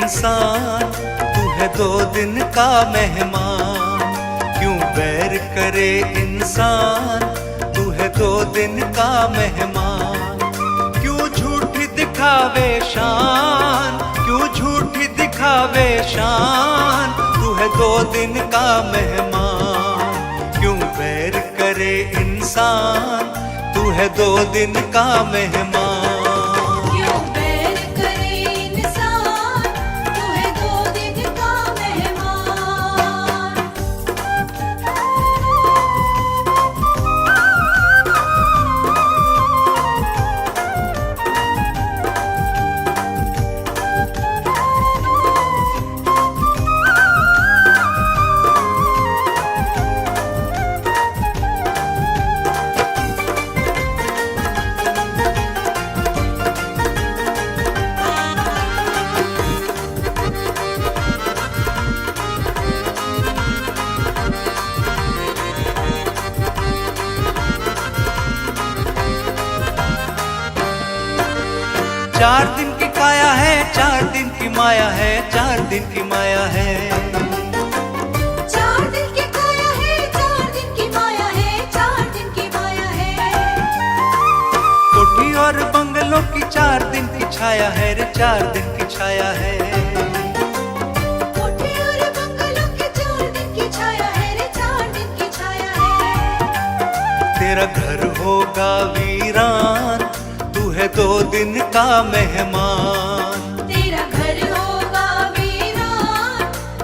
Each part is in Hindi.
इंसान, तू है 2 दिन का मेहमान। क्यों बैर करे इंसान, तू है 2 दिन का मेहमान। क्यों झूठी दिखावे शान, क्यों झूठी दिखावे शान, तू है 2 दिन का मेहमान। क्यों बैर करे इंसान, तू है 2 दिन का मेहमान। क्यों बैर करे इंसान, तू है 2 दिन का मेहमान। 4 दिन की काया है, 4 दिन की माया है, 4 दिन की माया है। 4 दिन की काया है, 4 दिन की माया है, 4 दिन की माया है। कोठी और बंगलों की 4 दिन की छाया है रे, 4 दिन की छाया है। कोठी और बंगलों की 4 दिन की छाया है रे, 4 दिन की छाया है। तेरा घर होगा वीरान, तू है 2 दिन का मेहमान। तेरा घर होगा वीरान,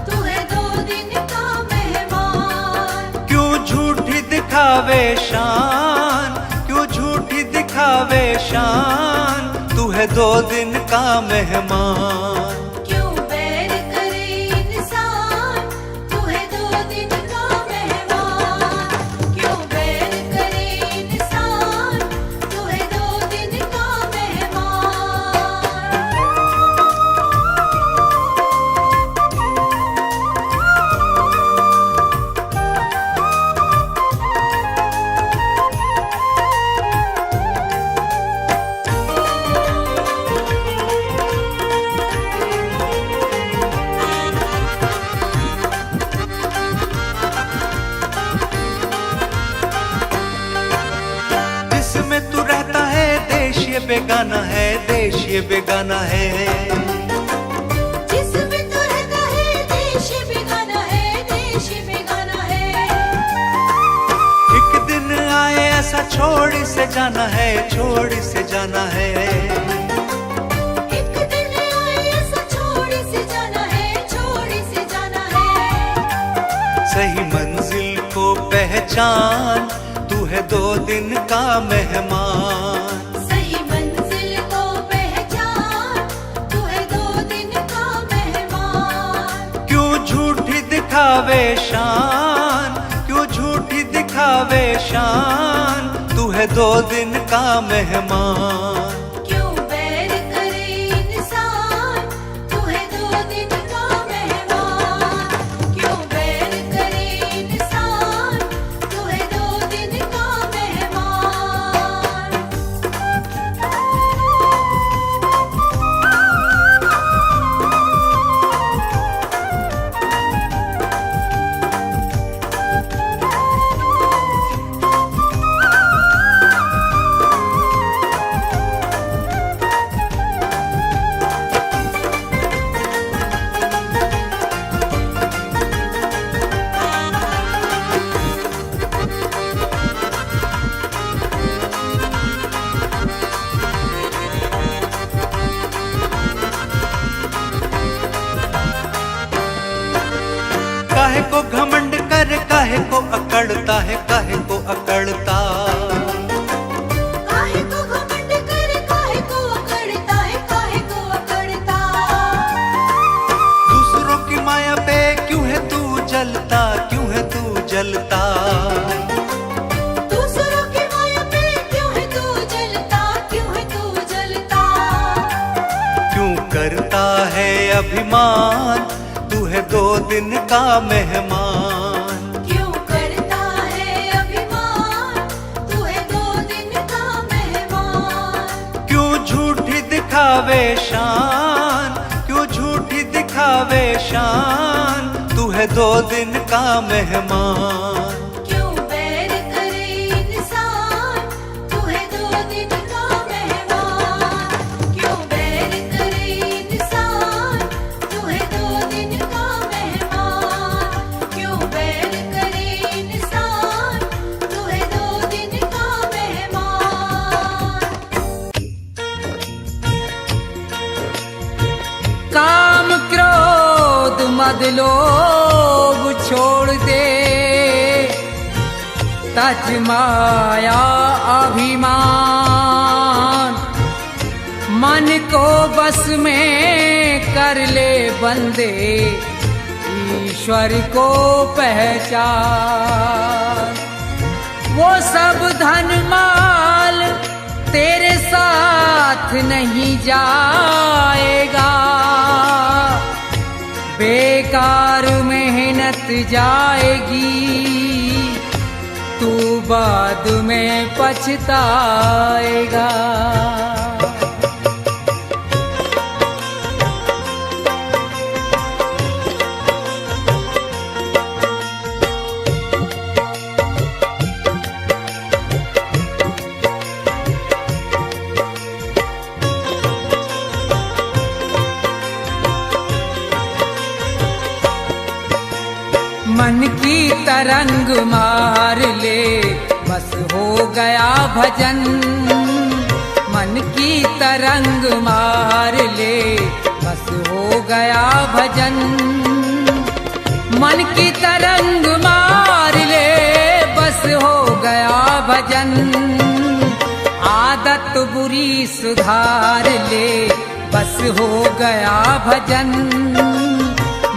तू है 2 दिन का मेहमान। क्यों झूठी दिखावे शान, क्यों झूठी दिखावे शान, तू है 2 दिन का मेहमान। क्यों बैर करे इंसान, तू है 2 दिन का मेहमान। क्यों बैर करे इंसान, तू है 2 दिन का मेहमान। जिसमें तू रहता है देश ये बेगाना है, देश ये बेगाना है। जिसमें तू रहता है देश बेगाना है, देश बेगाना है। एक दिन आए ऐसा छोड़ से जाना है, छोड़ से जाना है। एक दिन आए ऐसा छोड़ से जाना है, छोड़ से जाना है। सही मंजिल को पहचान, तू है 2 दिन का मेहमान। सही मंजिल को पहचान, तू है 2 दिन का मेहमान। क्यों झूठी दिखावे शान, क्यों झूठी दिखावे शान, तू है 2 दिन का मेहमान। क्यों बैर करे इंसान, तू है 2 दिन का मेहमान। क्यों बैर करे इंसान, तू है 2 दिन का मेहमान। काहे को घमंड कर, काहे को अकड़ता है, काहे को अकड़ता। काहे को घमंड कर, काहे को अकड़ता है, काहे को अकड़ता। दूसरों की माया पे क्यों है तू जलता, क्यों है तू जलता। दूसरों की माया पे क्यों है तू जलता, क्यों है तू जलता। क्यों करता है अभिमान, तू है 2 दिन का मेहमान। क्यों करता है अभिमान, तू है 2 दिन का मेहमान। क्यों झूठी दिखावे शान, क्यों झूठी दो दिन का मेहमान। क्यों बैर करे इंसान, तू है दो दिन का मेहमान। क्यों बैर करे इंसान, तू है दो दिन का मेहमान। क्यों बैर करे इंसान, तू है दो दिन का मेहमान। काम क्रोध मद लोभ छोड़ दे, तज माया अभिमान। मन को बस में कर ले बंदे, ईश्वर को पहचान। वो सब धन माल तेरे साथ नहीं जाएगा, बेकार मेहनत जाएगी, तू बाद में पछताएगा। मन की तरंग मार ले, बस हो गया भजन। मन की तरंग मार ले, बस हो गया भजन। मन की तरंग मार ले, बस हो गया भजन। आदत बुरी सुधार ले, बस हो गया भजन।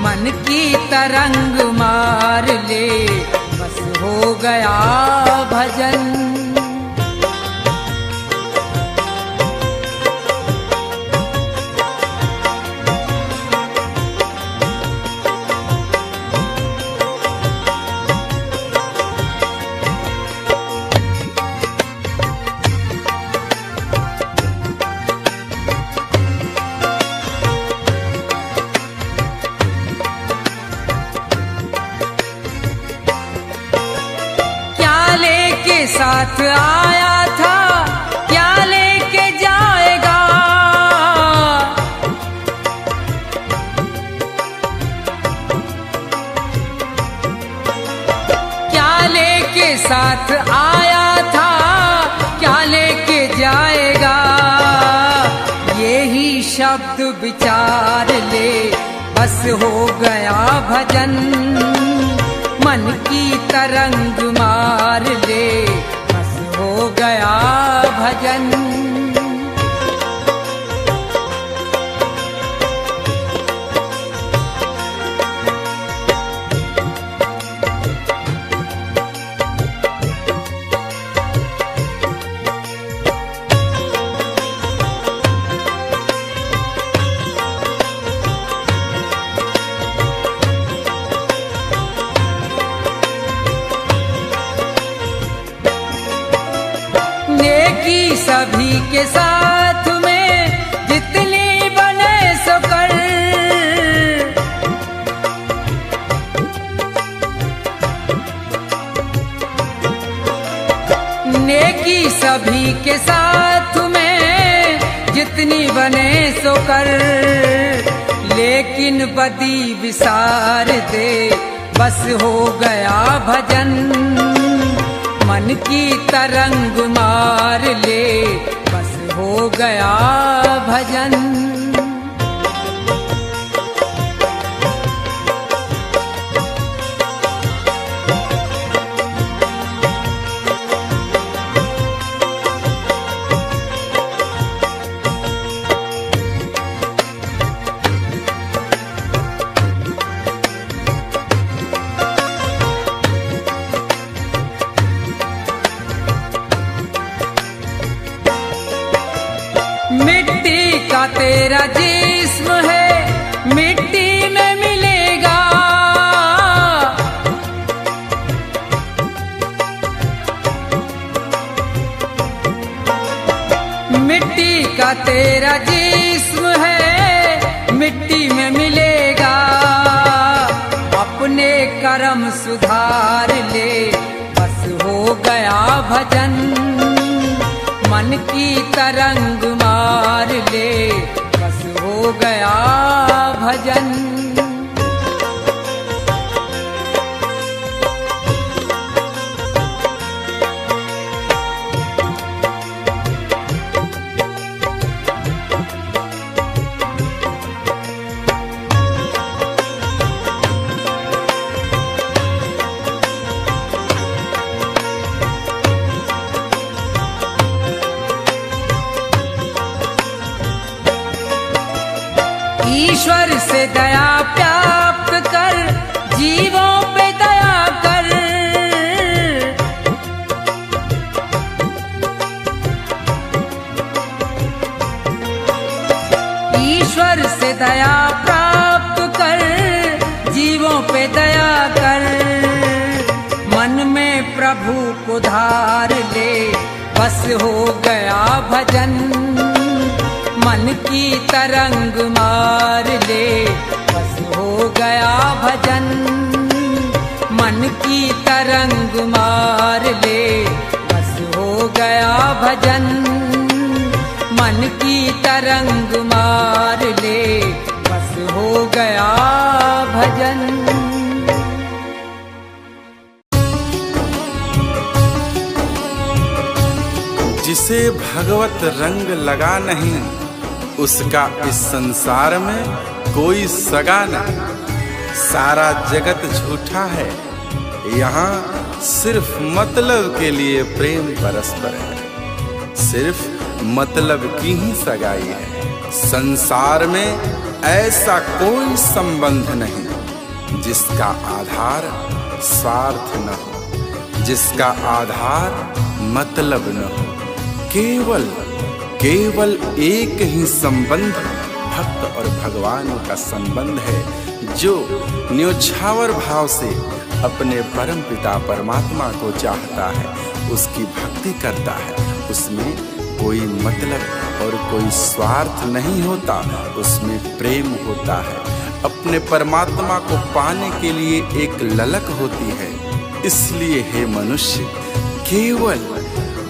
मन की तरंग मार ले, बस हो गया भजन। साथ आया था, क्या लेके जाएगा? क्या लेके साथ आया था, क्या लेके जाएगा? यही शब्द विचार ले, बस हो गया भजन। मन की तरंग मार ले, बस हो गया भजन। सभी के साथ में जितनी बने सो कर, नेकी सभी के साथ में जितनी बने सो कर। लेकिन बदी विसार दे, बस हो गया भजन। मन की तरंग मार ले, बस हो गया भजन। तेरा जिस्म है, मिट्टी में मिलेगा। मिट्टी का तेरा जिस्म है, मिट्टी में मिलेगा। अपने कर्म सुधार ले, बस हो गया भजन। मन की तरंग मार ले, बस हो गया भजन। ईश्वर से दया प्राप्त कर, जीवों पे दया कर। ईश्वर से दया प्राप्त कर, जीवों पे दया कर। मन में प्रभु को धार ले, बस हो गया भजन। मन की तरंग मार ले, बस हो गया भजन। मन की तरंग मार ले, बस हो गया भजन। मन की तरंग मार ले, बस हो गया भजन। जिसे भगवत रंग लगा नहीं, उसका इस संसार में कोई सगा नहीं। सारा जगत झूठा है, यहाँ सिर्फ मतलब के लिए प्रेम परस्पर है। सिर्फ मतलब की ही सगाई है। संसार में ऐसा कोई संबंध नहीं जिसका आधार स्वार्थ न हो, जिसका आधार मतलब न हो। केवल एक ही संबंध भक्त और भगवान का संबंध है, जो न्योछावर भाव से अपने परम पिता परमात्मा को चाहता है, उसकी भक्ति करता है। उसमें कोई मतलब और कोई स्वार्थ नहीं होता, उसमें प्रेम होता है। अपने परमात्मा को पाने के लिए एक ललक होती है। इसलिए हे मनुष्य, केवल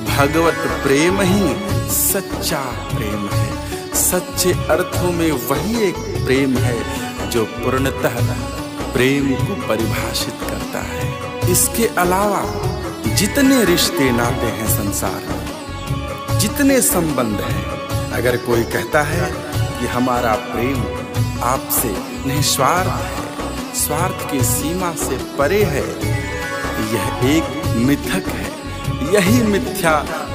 भगवत प्रेम ही सच्चा प्रेम है। सच्चे अर्थों में वही एक प्रेम है जो पूर्णतः प्रेम को परिभाषित करता है। इसके अलावा जितने रिश्ते नाते हैं संसार में, जितने संबंध हैं, अगर कोई कहता है कि हमारा प्रेम आपसे निस्वार्थ है, स्वार्थ की सीमा से परे है, यह एक मिथक है। यही मिथ्या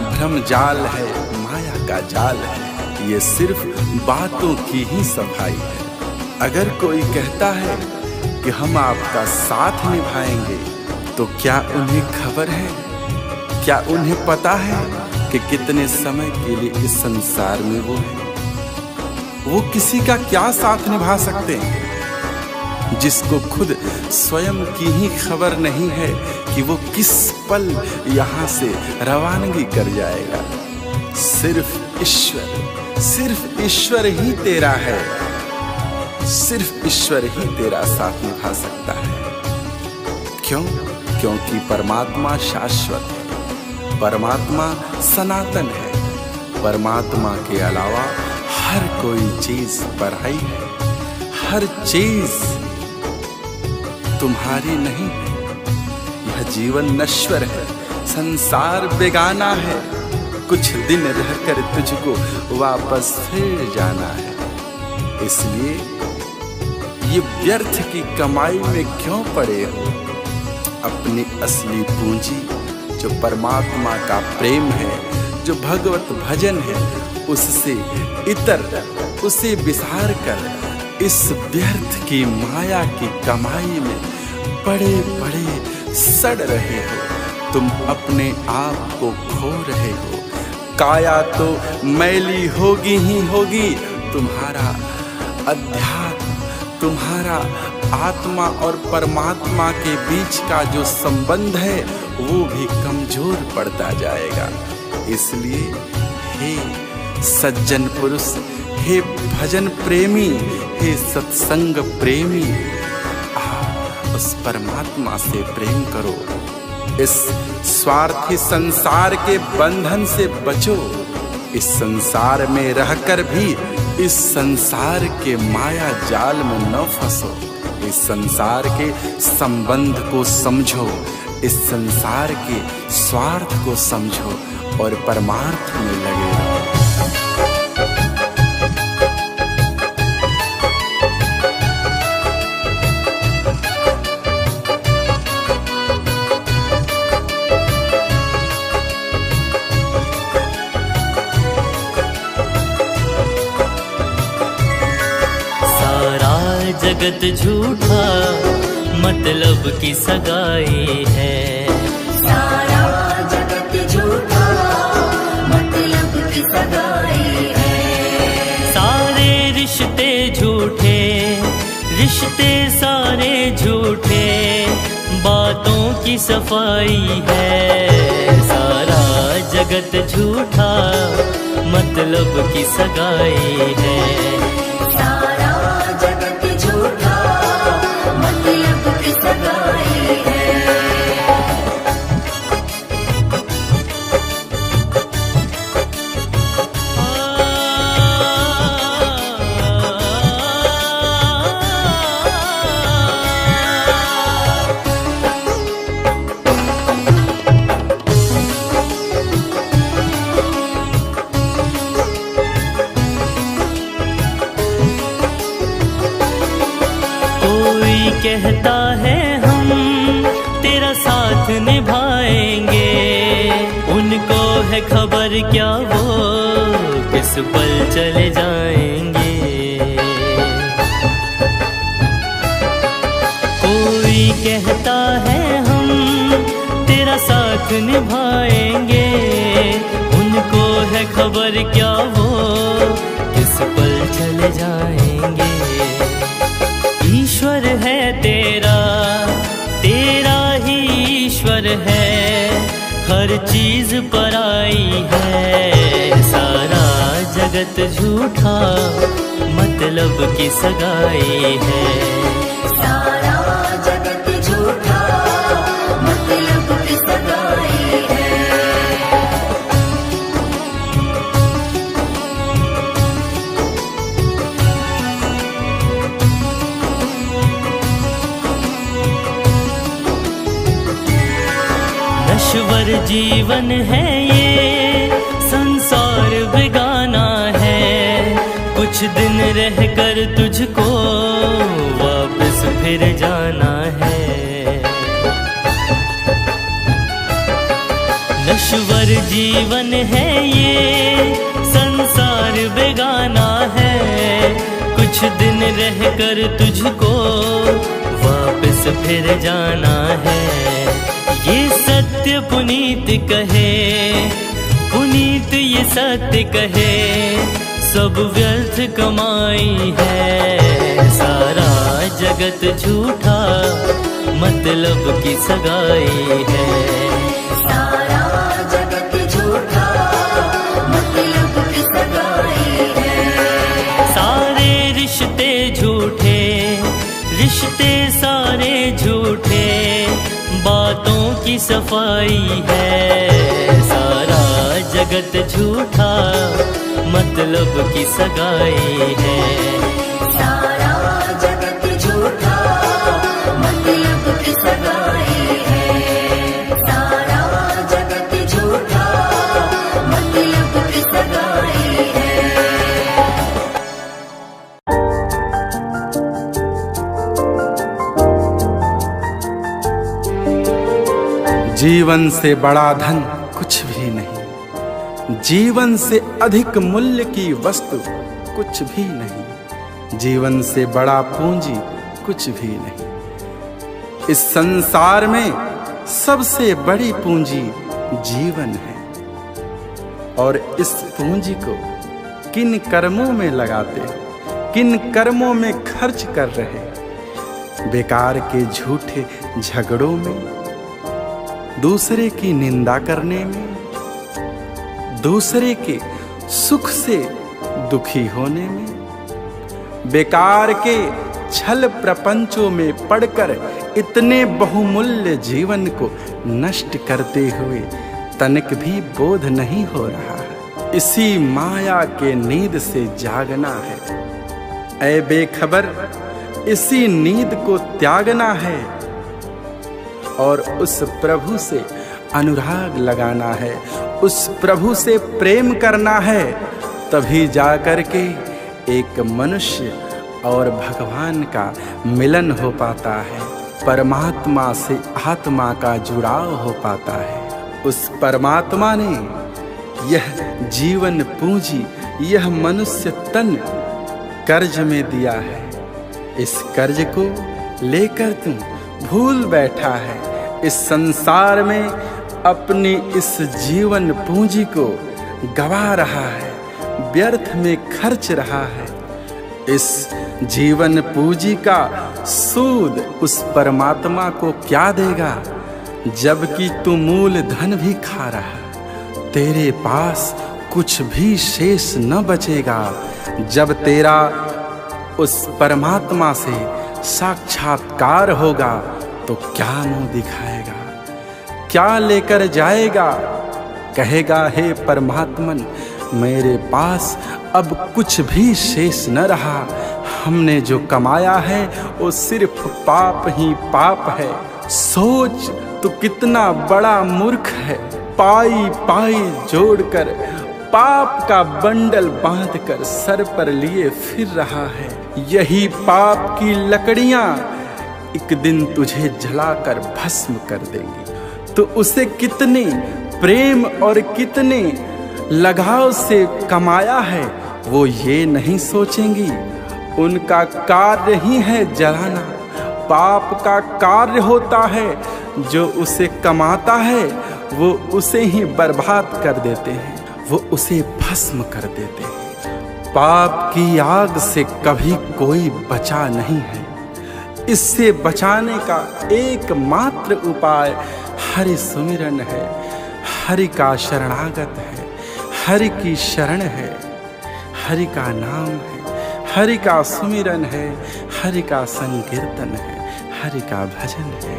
भ्रम जाल है, माया का जाल है। ये सिर्फ बातों की ही सफाई है। अगर कोई कहता है कि हम आपका साथ निभाएंगे, तो क्या उन्हें खबर है, क्या उन्हें पता है कि कितने समय के लिए इस संसार में वो है? वो किसी का क्या साथ निभा सकते हैं जिसको खुद स्वयं की ही खबर नहीं है कि वो किस पल यहाँ से रवानगी कर जाएगा। सिर्फ ईश्वर ही तेरा है, सिर्फ ईश्वर ही तेरा साथ निभा सकता है। क्यों? क्योंकि परमात्मा शाश्वत है, परमात्मा सनातन है। परमात्मा के अलावा हर कोई चीज पराई है, हर चीज तुम्हारी नहीं है। यह जीवन नश्वर है, संसार बेगाना है। कुछ दिन रहकर तुझको वापस फिर जाना है। इसलिए ये व्यर्थ की कमाई में क्यों पड़े हो? अपनी असली पूंजी जो परमात्मा का प्रेम है, जो भगवत भजन है, उससे इतर उसे विसार कर इस व्यर्थ की माया की कमाई में पड़े पड़े सड़ रहे हो। तुम अपने आप को खो रहे हो। काया तो मैली होगी ही होगी, तुम्हारा अध्यात्म, तुम्हारा आत्मा और परमात्मा के बीच का जो संबंध है वो भी कमजोर पड़ता जाएगा। इसलिए हे सज्जन पुरुष, हे भजन प्रेमी, हे सत्संग प्रेमी, आप उस परमात्मा से प्रेम करो। इस स्वार्थी संसार के बंधन से बचो। इस संसार में रहकर भी इस संसार के माया जाल में न फंसो। इस संसार के संबंध को समझो, इस संसार के स्वार्थ को समझो और परमार्थ में लगे रहो। जगत झूठा मतलब की सगाई है। सारा जगत झूठा मतलब की सगाई है। सारे रिश्ते झूठे, रिश्ते सारे झूठे, बातों की सफाई है। सारा जगत झूठा मतलब की सगाई है। सारा जगत झूठा मतलब की सगाई है। कहता है हम तेरा साथ निभाएंगे, उनको है खबर क्या वो किस पल चले जाएंगे। कोई कहता है हम तेरा साथ निभाएंगे, उनको है खबर क्या वो किस पल चले जाएंगे। ईश्वर है तेरा, तेरा ही ईश्वर है, हर चीज पराई है। सारा जगत झूठा मतलब की सगाई है। सारा जगत झूठा मतलब की सगाई है। नश्वर जीवन है ये, संसार बेगाना है, कुछ दिन रहकर तुझको वापस फिर जाना है। नश्वर जीवन है ये, संसार बेगाना है, कुछ दिन रहकर तुझको वापस फिर जाना है। ये सत्य पुनीत कहे, पुनीत ये सत्य कहे, सब व्यर्थ कमाई है। सारा जगत झूठा मतलब की सगाई है। सारा जगत झूठा मतलब की सगाई है। सारे रिश्ते झूठे, रिश्ते सारे झूठे, बातों की सफाई है। सारा जगत झूठा मतलब की सगाई है। सारा जगत झूठा मतलब की सगाई है। सारा जगत झूठा मतलब की सगाई है। जीवन से बड़ा धन कुछ भी नहीं, जीवन से अधिक मूल्य की वस्तु कुछ भी नहीं, जीवन से बड़ा पूंजी कुछ भी नहीं। इस संसार में सबसे बड़ी पूंजी जीवन है, और इस पूंजी को किन कर्मों में लगाते, किन कर्मों में खर्च कर रहे। बेकार के झूठे झगड़ों में, दूसरे की निंदा करने में, दूसरे के सुख से दुखी होने में, बेकार के छल प्रपंचों में पड़कर इतने बहुमूल्य जीवन को नष्ट करते हुए तनिक भी बोध नहीं हो रहा है। इसी माया के नींद से जागना है। ऐ बेखबर, इसी नींद को त्यागना है और उस प्रभु से अनुराग लगाना है, उस प्रभु से प्रेम करना है। तभी जाकर के एक मनुष्य और भगवान का मिलन हो पाता है, परमात्मा से आत्मा का जुड़ाव हो पाता है। उस परमात्मा ने यह जीवन पूंजी, यह मनुष्य तन कर्ज में दिया है। इस कर्ज को लेकर तू भूल बैठा है। इस संसार में अपनी इस जीवन पूंजी को गवा रहा है, व्यर्थ में खर्च रहा है। इस जीवन पूंजी का सूद उस परमात्मा को क्या देगा, जबकि तू मूल धन भी खा रहा। तेरे पास कुछ भी शेष न बचेगा। जब तेरा उस परमात्मा से साक्षात्कार होगा तो क्या मुंह दिखाएगा, क्या लेकर जाएगा? कहेगा, हे परमात्मन, मेरे पास अब कुछ भी शेष न रहा। हमने जो कमाया है वो सिर्फ पाप ही पाप है। सोच तू कितना बड़ा मूर्ख है। पाई पाई जोड़कर पाप का बंडल बांधकर सर पर लिए फिर रहा है। यही पाप की लकड़ियां एक दिन तुझे जलाकर भस्म कर देंगी। तो उसे कितने प्रेम और कितने लगाव से कमाया है वो ये नहीं सोचेंगी। उनका कार्य ही है जलाना। पाप का कार्य होता है, जो उसे कमाता है वो उसे ही बर्बाद कर देते हैं, वो उसे भस्म कर देते हैं। पाप की आग से कभी कोई बचा नहीं है। इससे बचाने का एकमात्र उपाय हरि सुमिरन है, हरि का शरणागत है, हरि की शरण है, हरि का नाम है, हरि का सुमिरन है, हरि का संकीर्तन है, हरि का भजन है।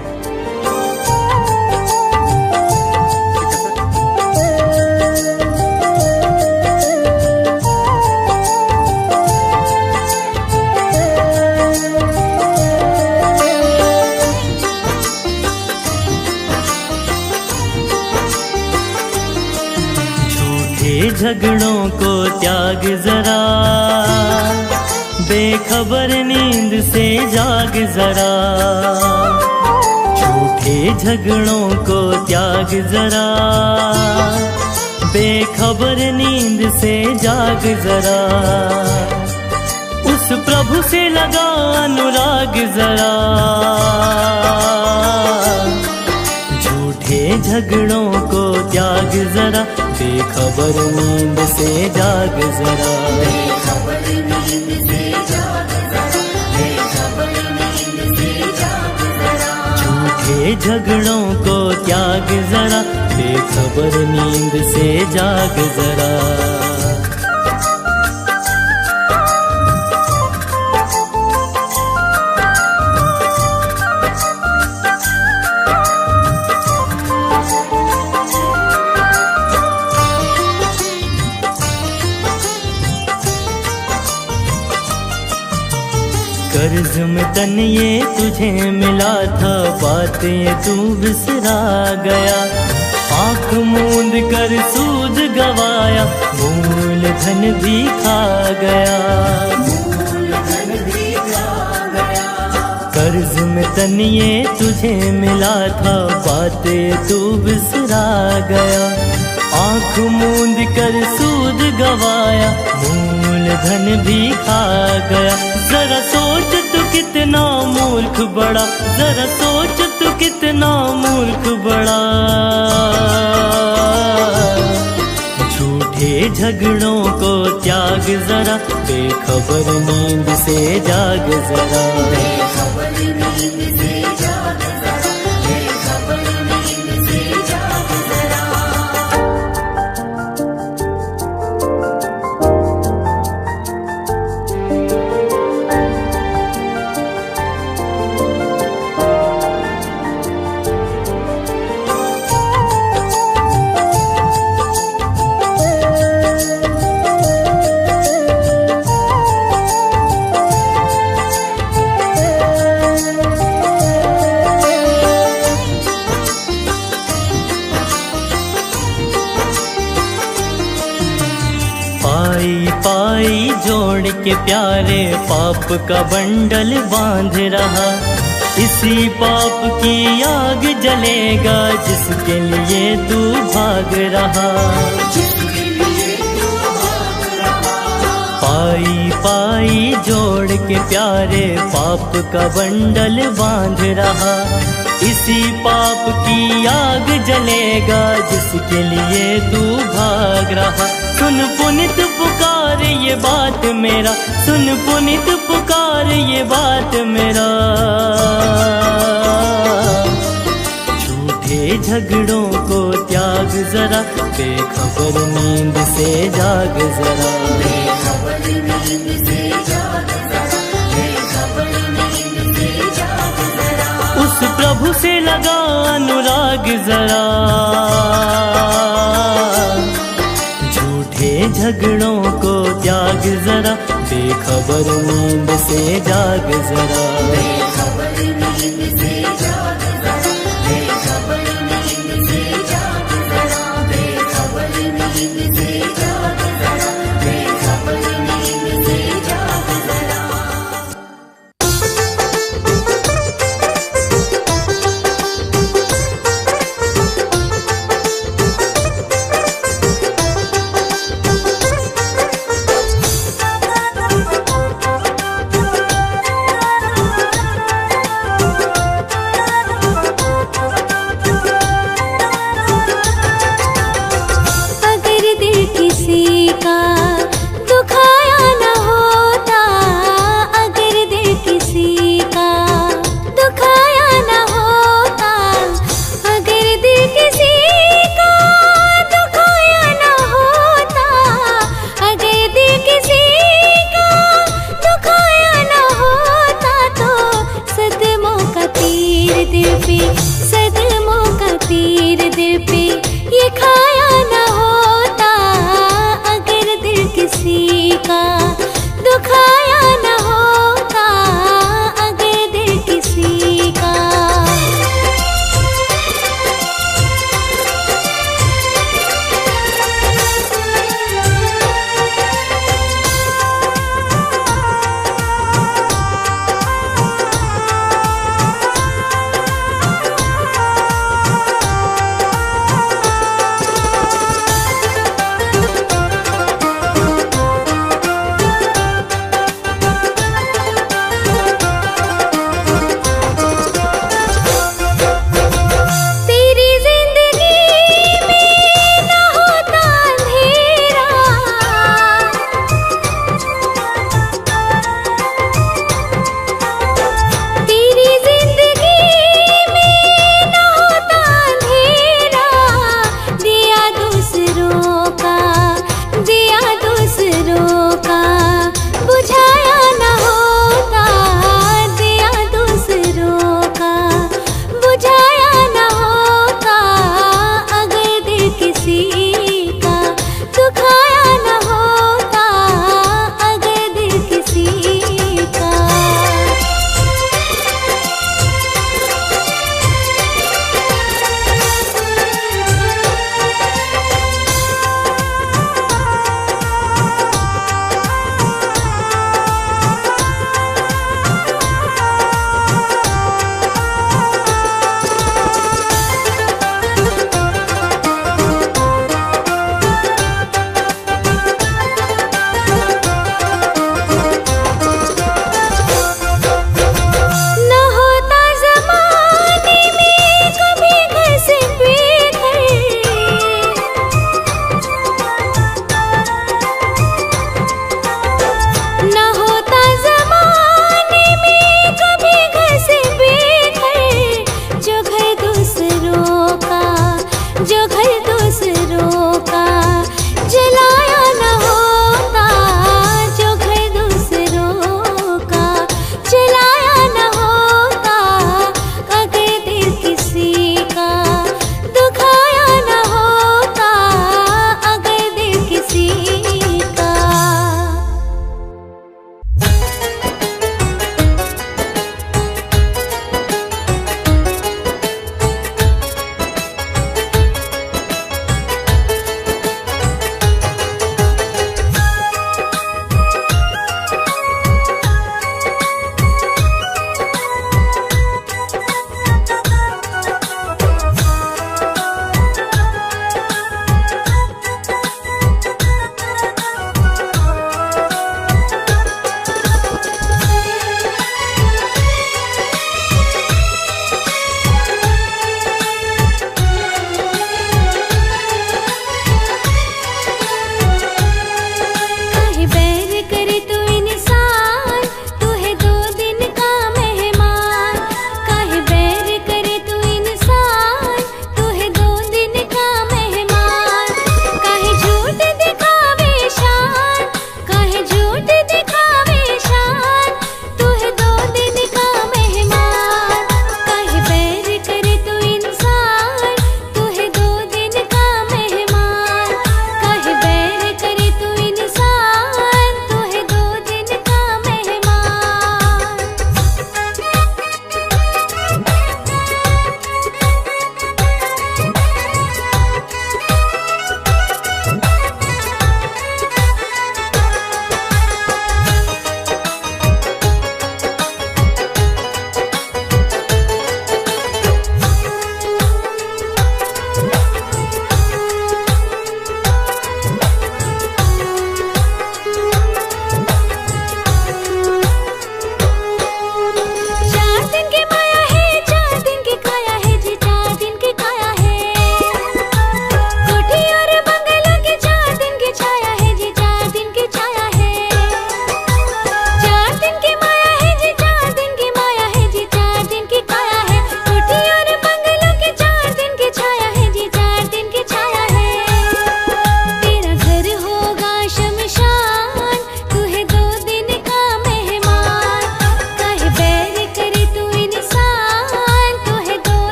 झगड़ों को त्याग जरा, बेखबर नींद से जाग जरा। झूठे झगड़ों को त्याग जरा, बेखबर नींद से जाग जरा। उस प्रभु से लगा अनुराग जरा। झूठे झगड़ों को त्याग जरा, बेखबर नींद से जाग जरा। बेखबर नींद से जाग जरा, बेखबर नींद से जाग जरा। झूठे झगड़ों को त्याग जरा, बेखबर नींद से जाग जरा। कर्ज में तन ये तुझे मिला था, बातें तू बिसरा गया। आँख मूंद कर सूद गवाया, मूल धन भी खा गया। मूल धन भी खा गया। कर्ज में तन ये तुझे मिला था, बातें तू बिसरा गया। आँख मूंद कर सूद गवाया, मूल धन भी खा गया। जरा सोच तू कितना मूर्ख बड़ा, जरा सोच तू कितना मूर्ख बड़ा। झूठे झगड़ों को त्याग जरा, बेखबर नींद से जाग जरा। बेखबर नींद से जाग जरा, बेखबर नींद से जाग जरा। जोड़ के प्यारे पाप का बंडल बांध रहा। इसी पाप की आग जलेगा जिसके लिए तू भाग रहा। पाई पाई जोड़ के प्यारे पाप का बंडल बांध रहा। इसी पाप की आग जलेगा जिसके लिए तू भाग रहा। सुन पुनित पुकार ये बात मेरा, सुन पुनित पुकार ये बात मेरा। झूठे झगड़ों को त्याग जरा, बेखबर नींद से जाग जरा। उस प्रभु से लगा अनुराग जरा। झूठे झगड़ों को त्याग जरा, बेखबर नींद से जाग जरा।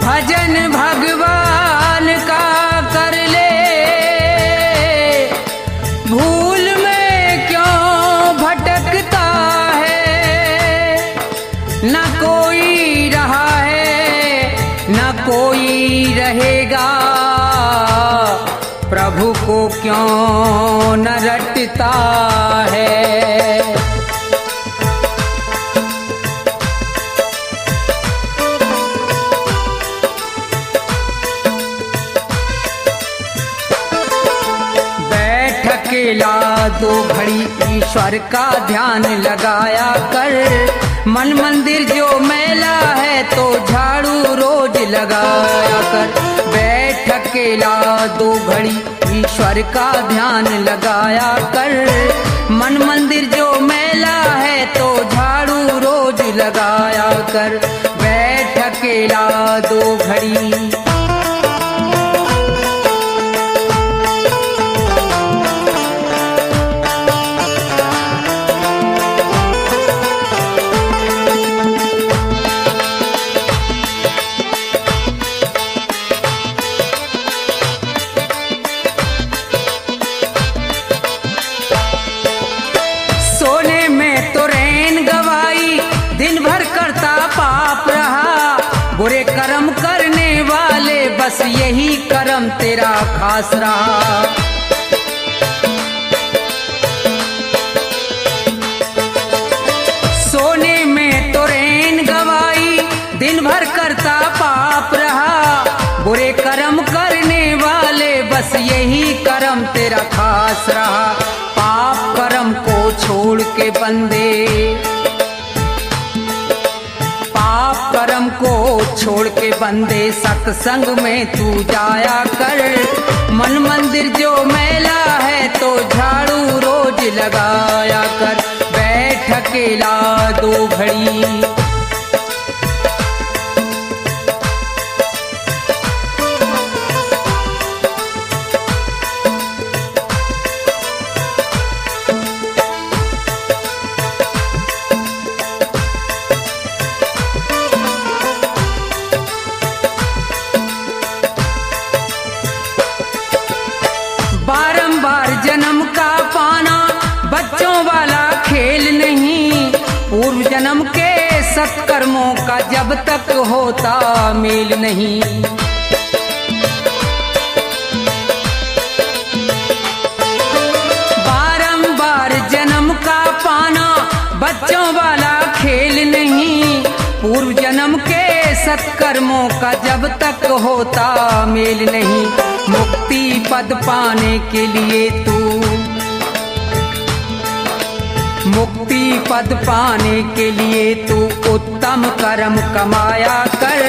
भजन भगवान का कर ले, भूल में क्यों भटकता है। न कोई रहा है न कोई रहेगा, प्रभु को क्यों न रटता है। अकेला दो घड़ी ईश्वर का ध्यान लगाया कर, मन मंदिर जो मैला है तो झाड़ू रोज लगाया कर। बैठ अकेला दो घड़ी ईश्वर का ध्यान लगाया कर, मन मंदिर जो मैला है तो झाड़ू रोज लगाया कर। बैठ अकेला दो घड़ी। बुरे कर्म करने वाले बस यही कर्म तेरा खास रहा। सोने में तो रैन गवाई, दिन भर करता पाप रहा। बुरे कर्म करने वाले बस यही कर्म तेरा खास रहा। पाप कर्म को छोड़ के बंदे, कर्म को छोड़ के बंदे सत्संग में तू जाया कर। मन मंदिर जो मैला है तो झाड़ू रोज लगाया कर। बैठ अकेला दो घड़ी। जन्म का पाना बच्चों वाला खेल नहीं, पूर्व जन्म के सत्कर्मों का जब तक होता मेल नहीं। बारंबार जन्म का पाना बच्चों वाला खेल नहीं, पूर्व जन्म के सत्कर्मों का जब तक होता मेल नहीं। मुक्ति पद पाने के लिए तू, मुक्ति पद पाने के लिए तू उत्तम कर्म कमाया कर।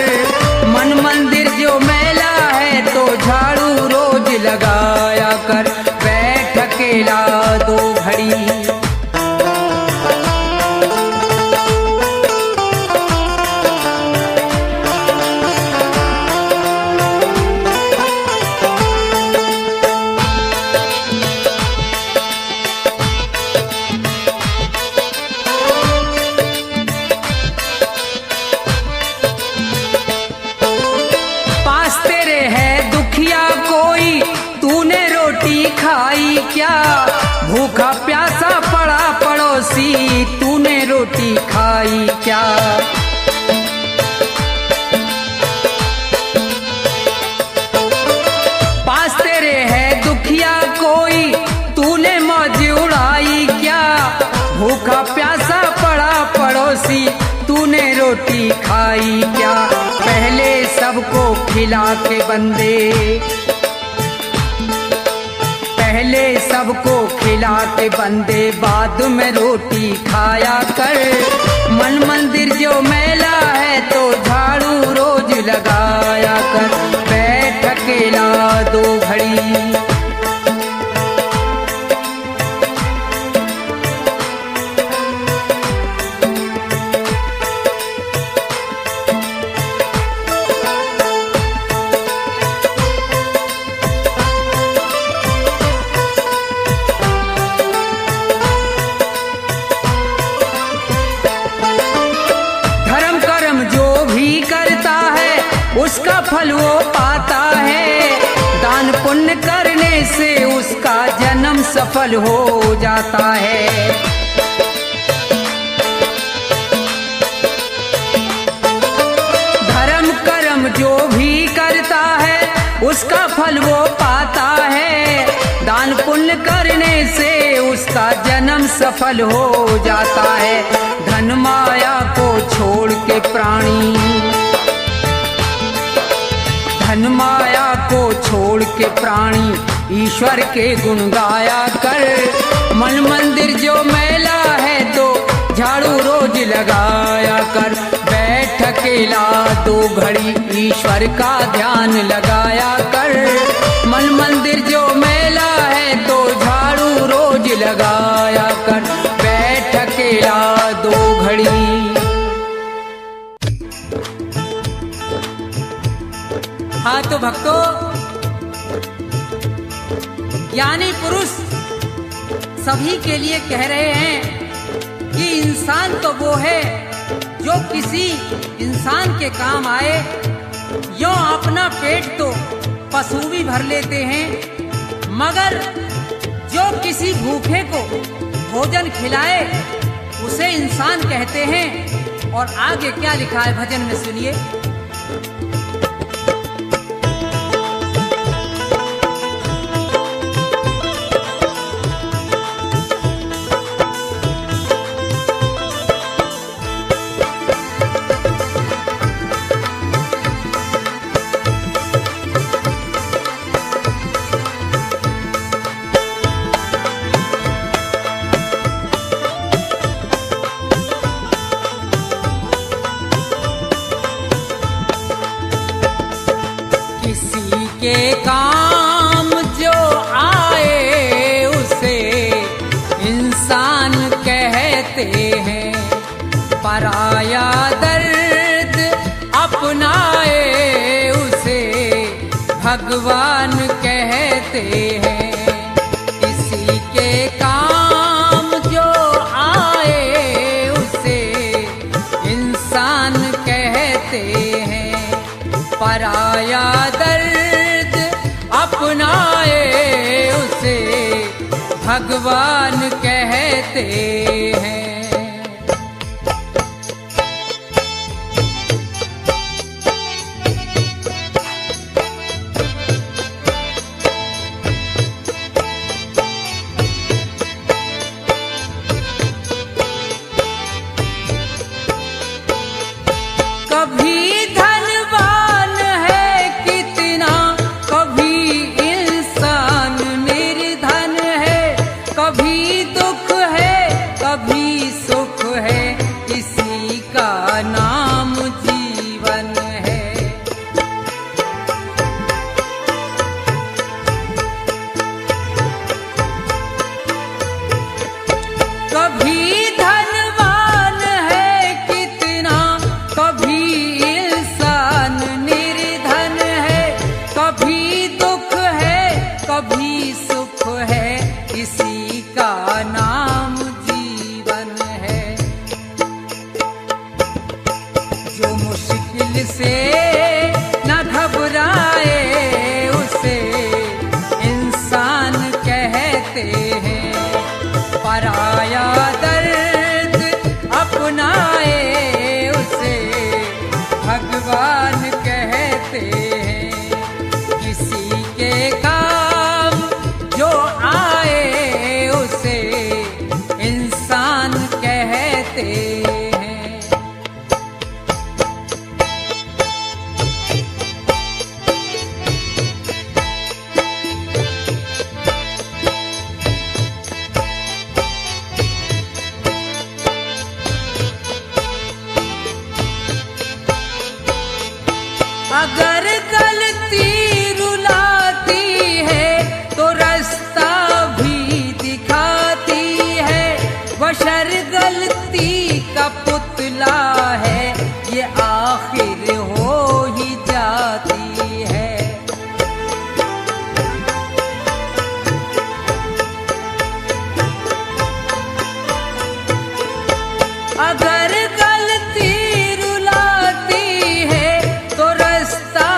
मन मंदिर जो मैला है तो झाड़ू रोज लगाया कर। बैठ अकेला दो घड़ी। खाई क्या भूखा प्यासा पड़ा पड़ोसी, तूने रोटी खाई क्या। पास तेरे है दुखिया कोई, तूने मौज उड़ाई क्या। भूखा प्यासा पड़ा पड़ोसी, तूने रोटी खाई क्या। पहले सबको खिला के बंदे, पहले सबको खिला के बंदे बाद में रोटी खाया कर। मन मंदिर जो मैला है तो झाड़ू रोज लगाया कर। बैठ अकेला दो घड़ी। उसका फल वो पाता है। दान पुण्य करने से उसका जन्म सफल हो जाता है। धर्म कर्म जो भी करता है उसका फल वो पाता है। दान पुण्य करने से उसका जन्म सफल हो जाता है। धन माया को छोड़ के प्राणी, धन माया को छोड़ के प्राणी ईश्वर के गुण गाया कर। मन मंदिर जो मैला है तो झाड़ू रोज लगाया कर। बैठ अकेला 2 घड़ी ईश्वर का ध्यान लगाया कर। मन मंदिर जो मैला है तो झाड़ू रोज लगाया कर। बैठ अकेला 2 घड़ी। हाँ तो भक्तों, ज्ञानी पुरुष सभी के लिए कह रहे हैं कि इंसान तो वो है जो किसी इंसान के काम आए। यों अपना पेट तो पशु भी भर लेते हैं, मगर जो किसी भूखे को भोजन खिलाए उसे इंसान कहते हैं। और आगे क्या लिखा है भजन में सुनिए। के काम जो आए उसे इंसान कहते हैं। पराया दर्द अपनाए उसे भगवान कहते हैं। किसी के काम जो आए उसे इंसान कहते हैं। पराया दर्द अपनाए उसे भगवान कहते हैं। कभी धनवान है कितना, कभी इंसान निर्धन है। कभी दुख है कभी सुख है, किसी का नाम जीवन है। कभी धनवान है कितना, कभी इंसान निर्धन है। कभी दुख है कभी सुख है, किसी का नाम जीवन है। जो मुश्किल से न घबराए उसे इंसान कहते हैं। पराया दर्द अपनाए उसे भगवान कहते हैं। किसी के काम जो आए उसे इंसान कहते हैं। अगर गलती रुलाती है तो रास्ता भी दिखाती है। बशर गलती का पुतला है, ये आखिर हो ही जाती है। अगर गलती रुलाती है तो रास्ता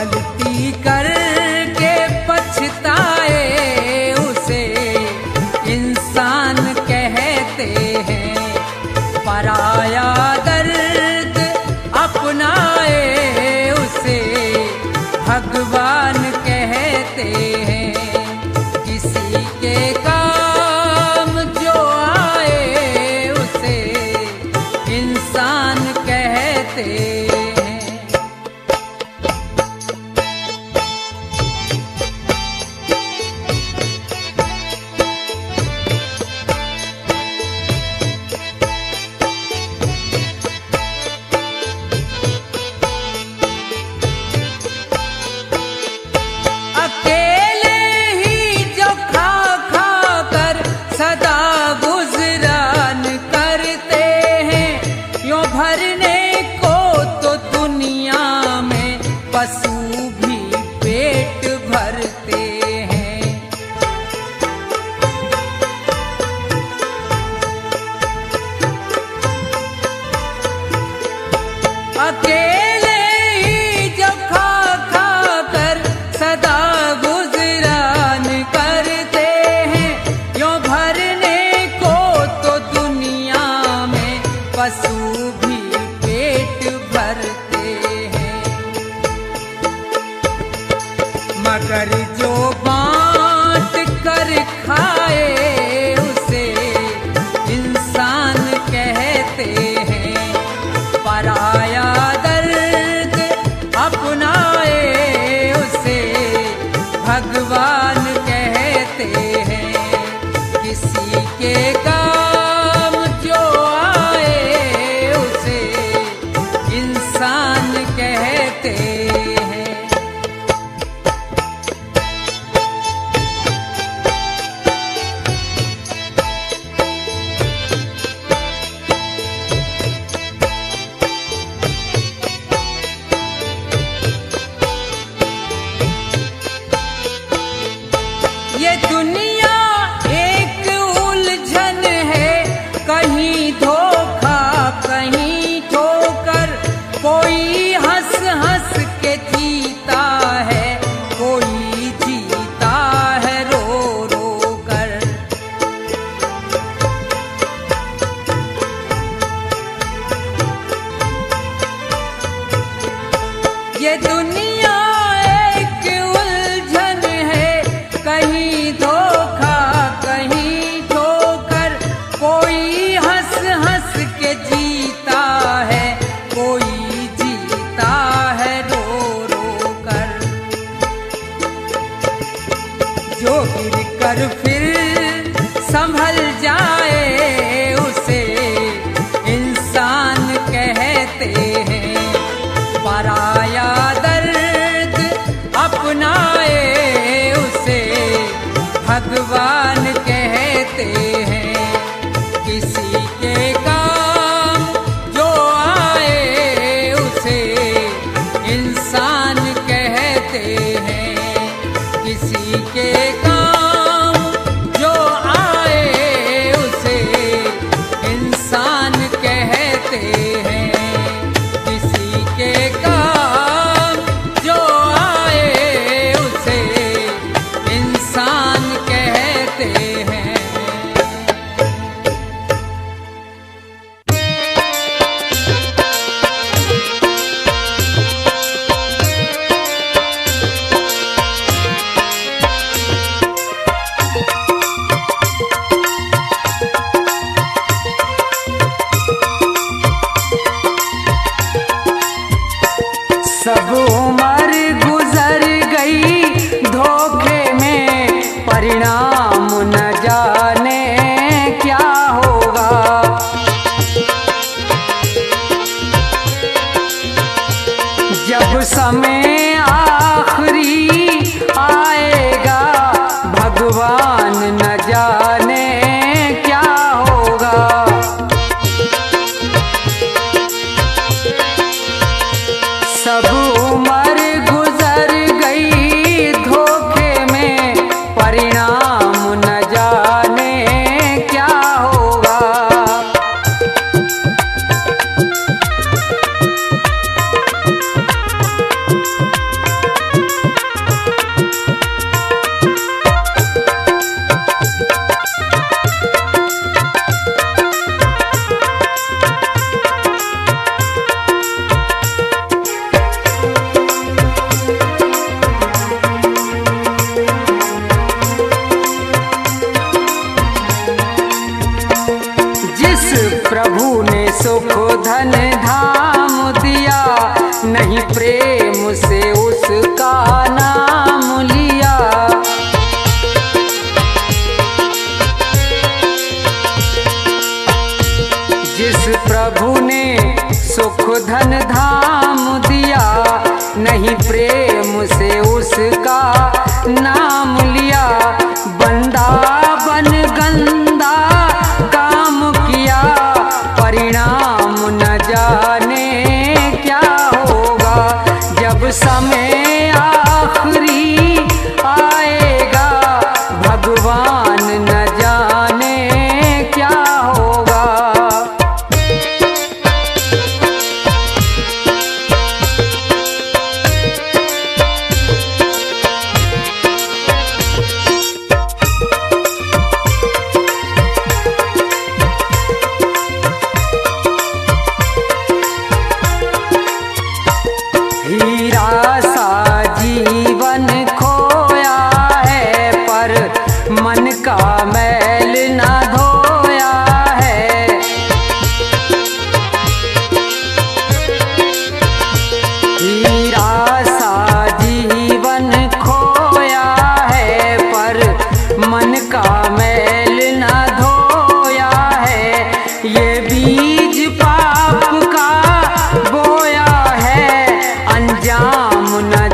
गलती करके पछताए उसे इंसान कहते हैं। पराया दर्द अपनाए उसे भगवान कहते हैं। किसी के काम जो आए उसे इंसान कहते हैं। अकेले ही जो खा खा कर सदा गुजरान करते हैं, यूं भरने को तो दुनिया में पशु भी पेट भरते हैं। अकेले ही जो खा खा कर सदा गुजरान करते हैं, यूं भरने को तो दुनिया में पशु भी पेट भरते हैं। मगर जो बांट कर खाए उसे इंसान कहते हैं। पराया दर्द अपनाए उसे भगवान कहते हैं। किसी के काम जो आए उसे इंसान कहते हैं। ये दुनिया एक उलझन है, कहीं धोखा कहीं ठोकर। कोई हंस हंस के जीता है, कोई जीता है रो रो कर। ये दुनिया एक उलझन है, कहीं धोखा कहीं ठोकर। कोई हंस हंस के जीता है, कोई जीता है रो रो कर। जो गिर कर फिर संभल जाए उसे इंसान कहते हैं। पराया दर्द अपनाए उसे भगवान कहते हैं। किसी के काम जो आए उसे इंसान कहते हैं। किसी के काम जो आए उसे इंसान कहते हैं। किसी के काम जो आए उसे इंसान कहते हैं। सब उम्र गुजर गई धोखे में, परिणाम न जाने क्या होगा। जब समय आखिरी आएगा, भगवान न जाने क्या होगा। सब उम्र गुजर गई धोखे में, परिणाम न जाने क्या होगा। प्रेम से उसका नाम लिया। जिस प्रभु ने सुख धन धाम दिया, नहीं प्रेम से उसका नाम लिया। बंदा बन गंदा काम किया, परिणाम न जाने क्या होगा। जब समय आखिरी आएगा, भगवान न जाने क्या होगा। हीरा सा जीवन खोया है, पर मन का मैल ना धोया है। हीरा सा जीवन खोया है, पर मन का मैल ना धोया है। ये बीज पाप का बोया है, अंजाम न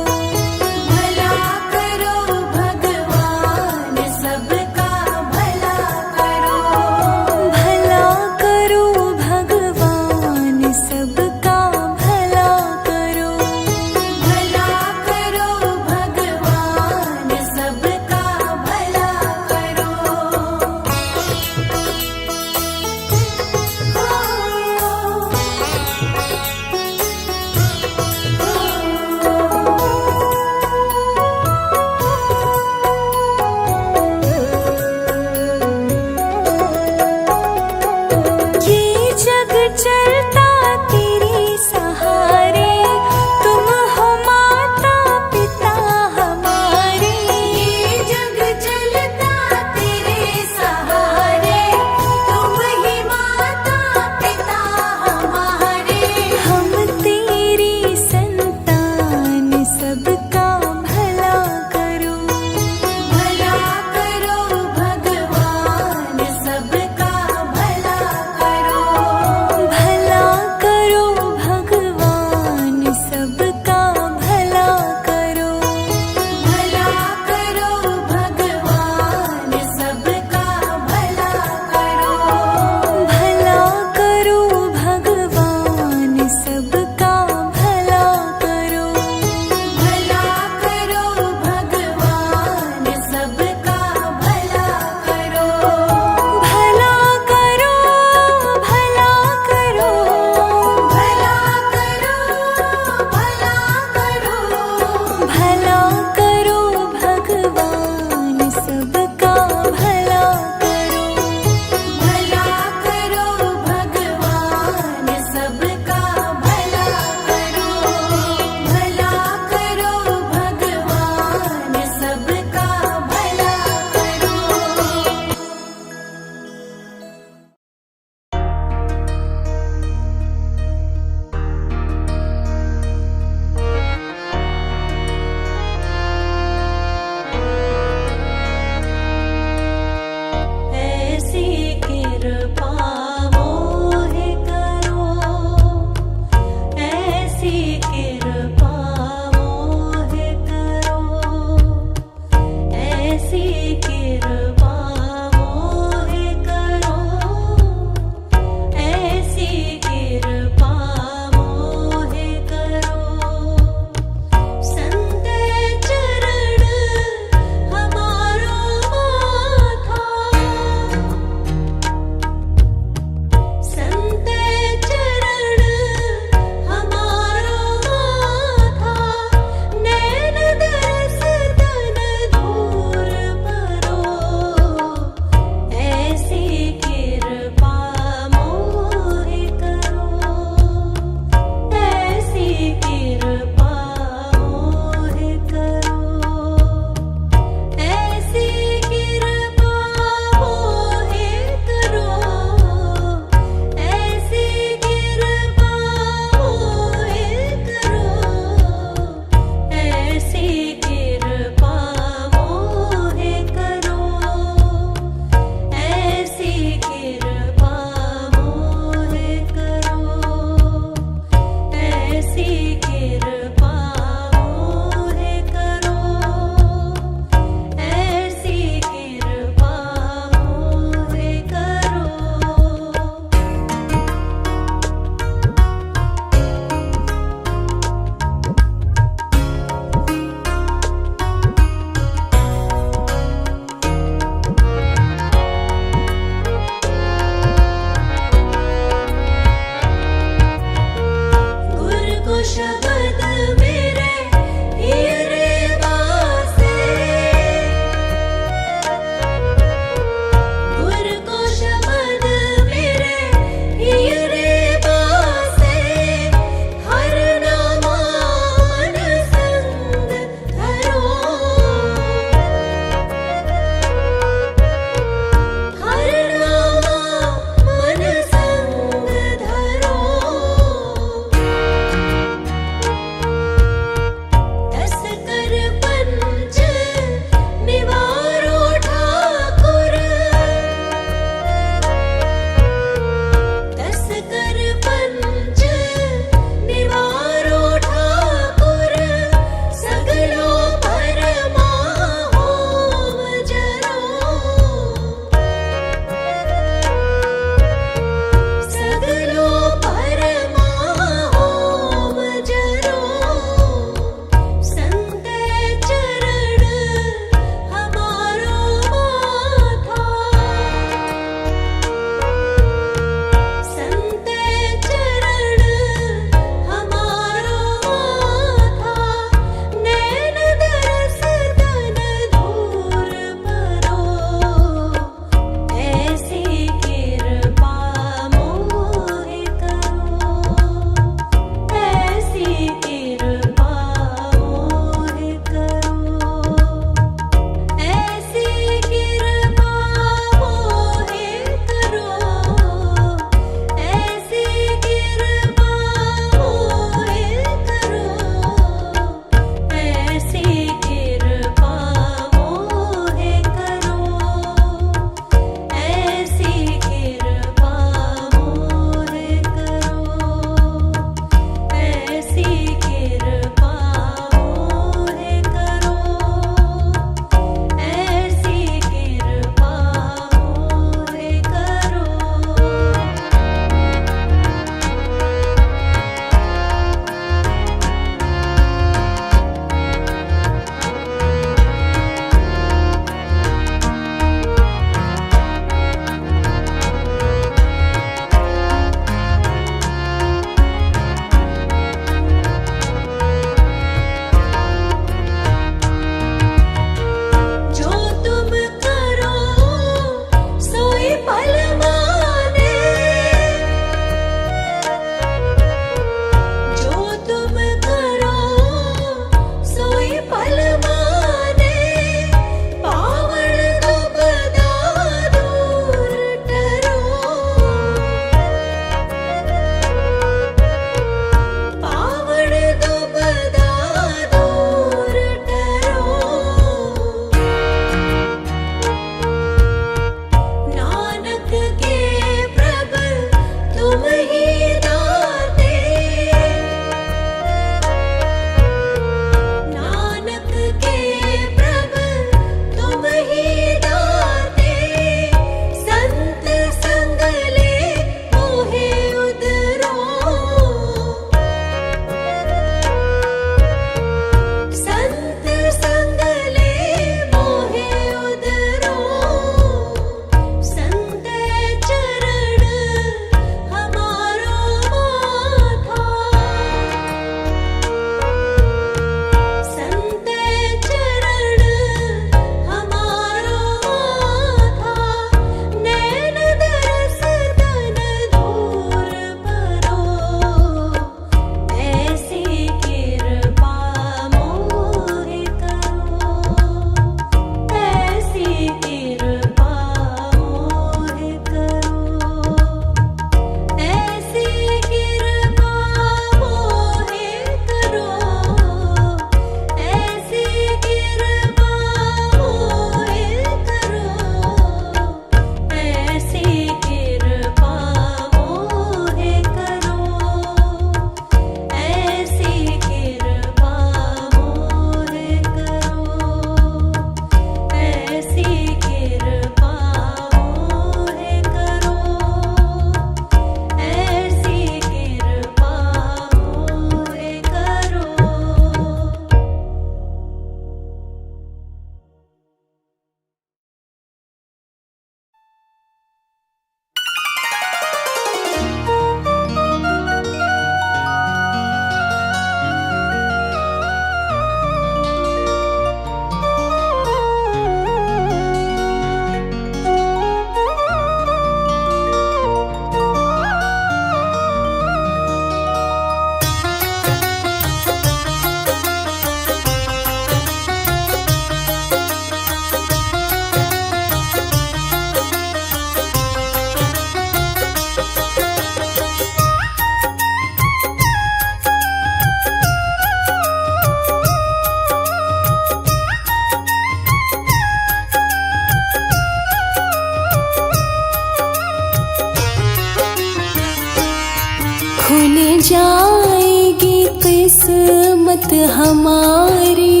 खुल जाएगी किस्मत हमारी,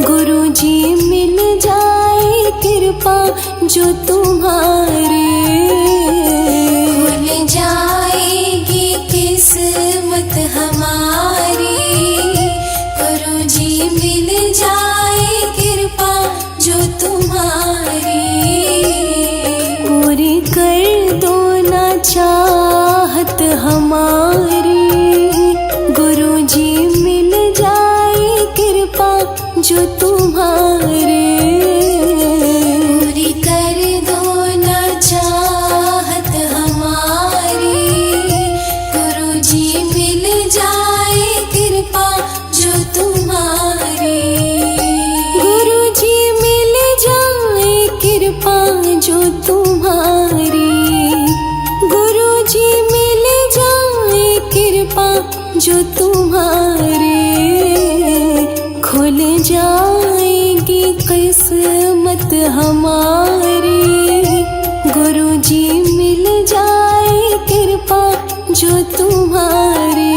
गुरुजी मिल जाए कृपा जो तुम्हारी। खुल जाएगी किस्मत हमारी, गुरुजी मिल जाए कृपा जो तुम्हारी। पूरी कर दो ना चाहत हमारी, गुरुजी मिल जाए कृपा जो तुम्हारी। पूरी कर दो ना चाहत हमारी, गुरुजी मिल जाए कृपा जो तुम्हारी। गुरुजी मिल जाए कृपा जो तुम्हारी, गुरुजी मिल जाए कृपा जो तुम्हारी। खुल जाएगी किस्मत हमारी, गुरुजी मिल जाए कृपा जो तुम्हारी।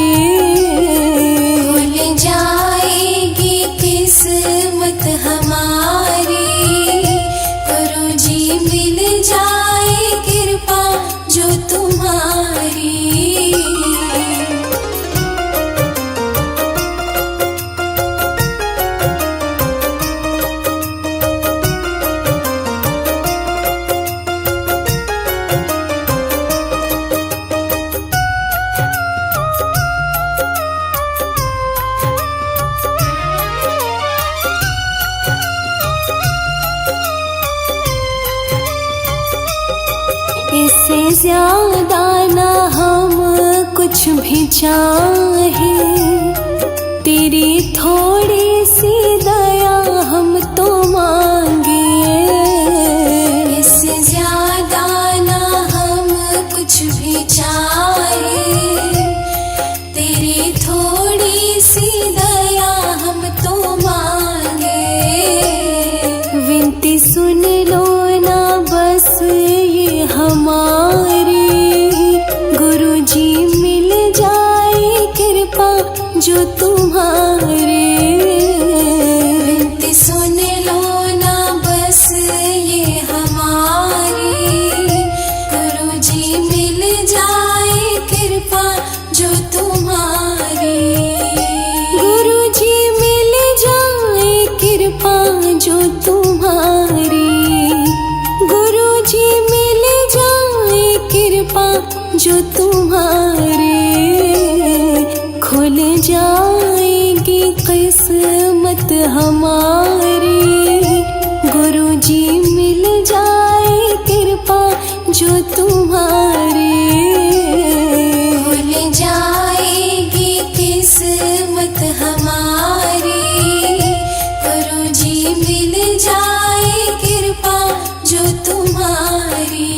खुल जाएगी किस्मत हमारी, गुरुजी मिल जाए कृपा जो तुम्हारी। इससे ज्यादा ना हम कुछ भी चाहे, तेरी थोड़ी सी दया हम तो मांगे। इससे ज्यादा ना हम कुछ भी चाहे, तेरी थोड़ी सी दया हम तो मांगे। विनती सुन लो ना बस ये हमारी, गुरुजी मिल जाए कृपा जो तुम्हारी। विनती सुन लो ना बस ये हमारी, गुरुजी मिल जाए कृपा जो तुम्हारी। गुरुजी मिल जाए कृपा जो तुम्हारी, गुरुजी मिल जाए कृपा जो तुम्हारी। खुल जाएगी किस्मत हमारी, गुरुजी मिल जाए कृपा जो तुम्हारी। खुल जाएगी किस्मत हमारी, गुरुजी मिल जाए कृपा जो तुम्हारी।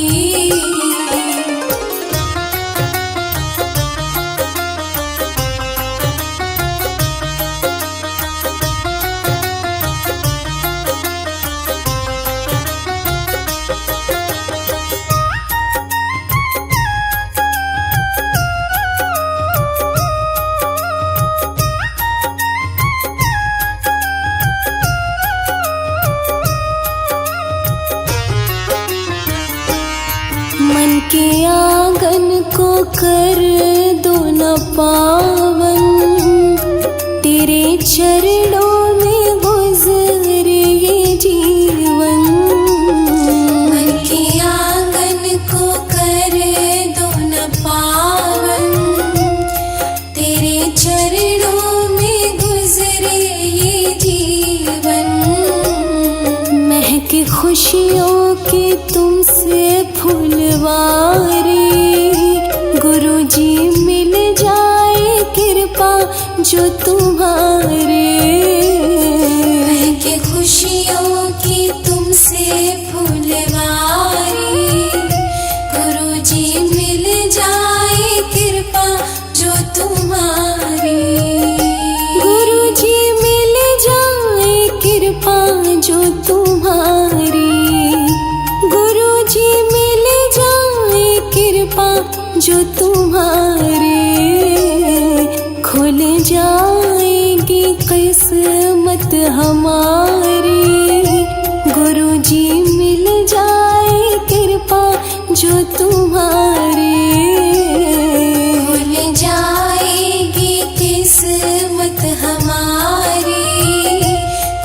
मन के आंगन को कर दो न पावन, तेरे चरणों में गुजरे ये जीवन। मन के आंगन को कर दो न पावन, तेरे चरणों में गुजरे ये जीवन। महक खुशियों की तुमसे फूलवारी, गुरुजी मिल जाए कृपा जो तुम्हारे। महक खुशियों की तुमसे फूलवारी, गुरुजी मिल जाए कृपा जो तुम्हारी। गुरुजी मिल जाए कृपा जो तुम्हारी, गुरुजी मिल जाए कृपा जो तुम्हारी। खुल जाएगी किस्मत हमारी, गुरुजी मिल जाए कृपा जो तुम्हारी। खुल जाएगी किस्मत हमारी,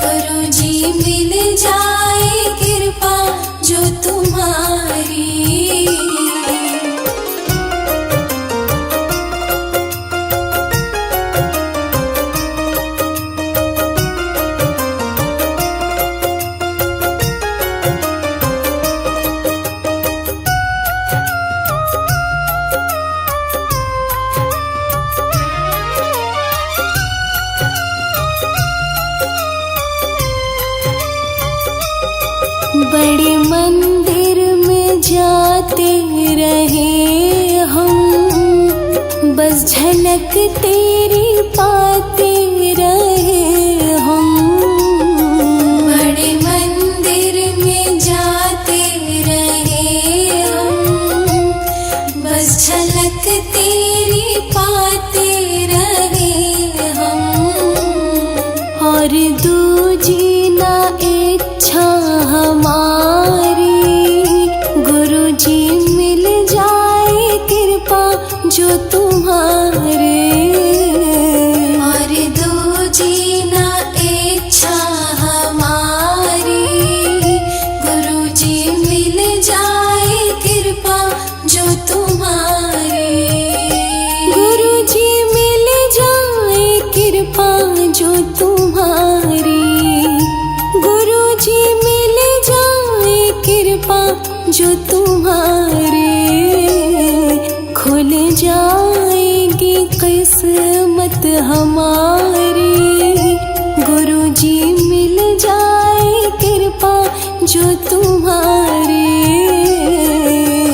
गुरुजी मिल जाए कृपा जो तुम्हारी। बड़े मंदिर में जाते रहे हम, बस झलक तेरी पाते रहे हम। बड़े मंदिर में जाते रहे हम, बस झलक तेरी पाते रहे हम। और दूजी ना इच्छा हमारी, गुरुजी मिल जाए कृपा जो तुम्हारे। और दूजी ना इच्छा हमारी, गुरुजी मिल जाए कृपा जो तुम्हारे। गुरुजी मिल जाए कृपा जो तुम्हारी, गुरुजी मिल जाए कृपा जो तुम्हारे। खुल जाएगी किस्मत हमारी, गुरुजी मिल जाए कृपा जो तुम्हारी।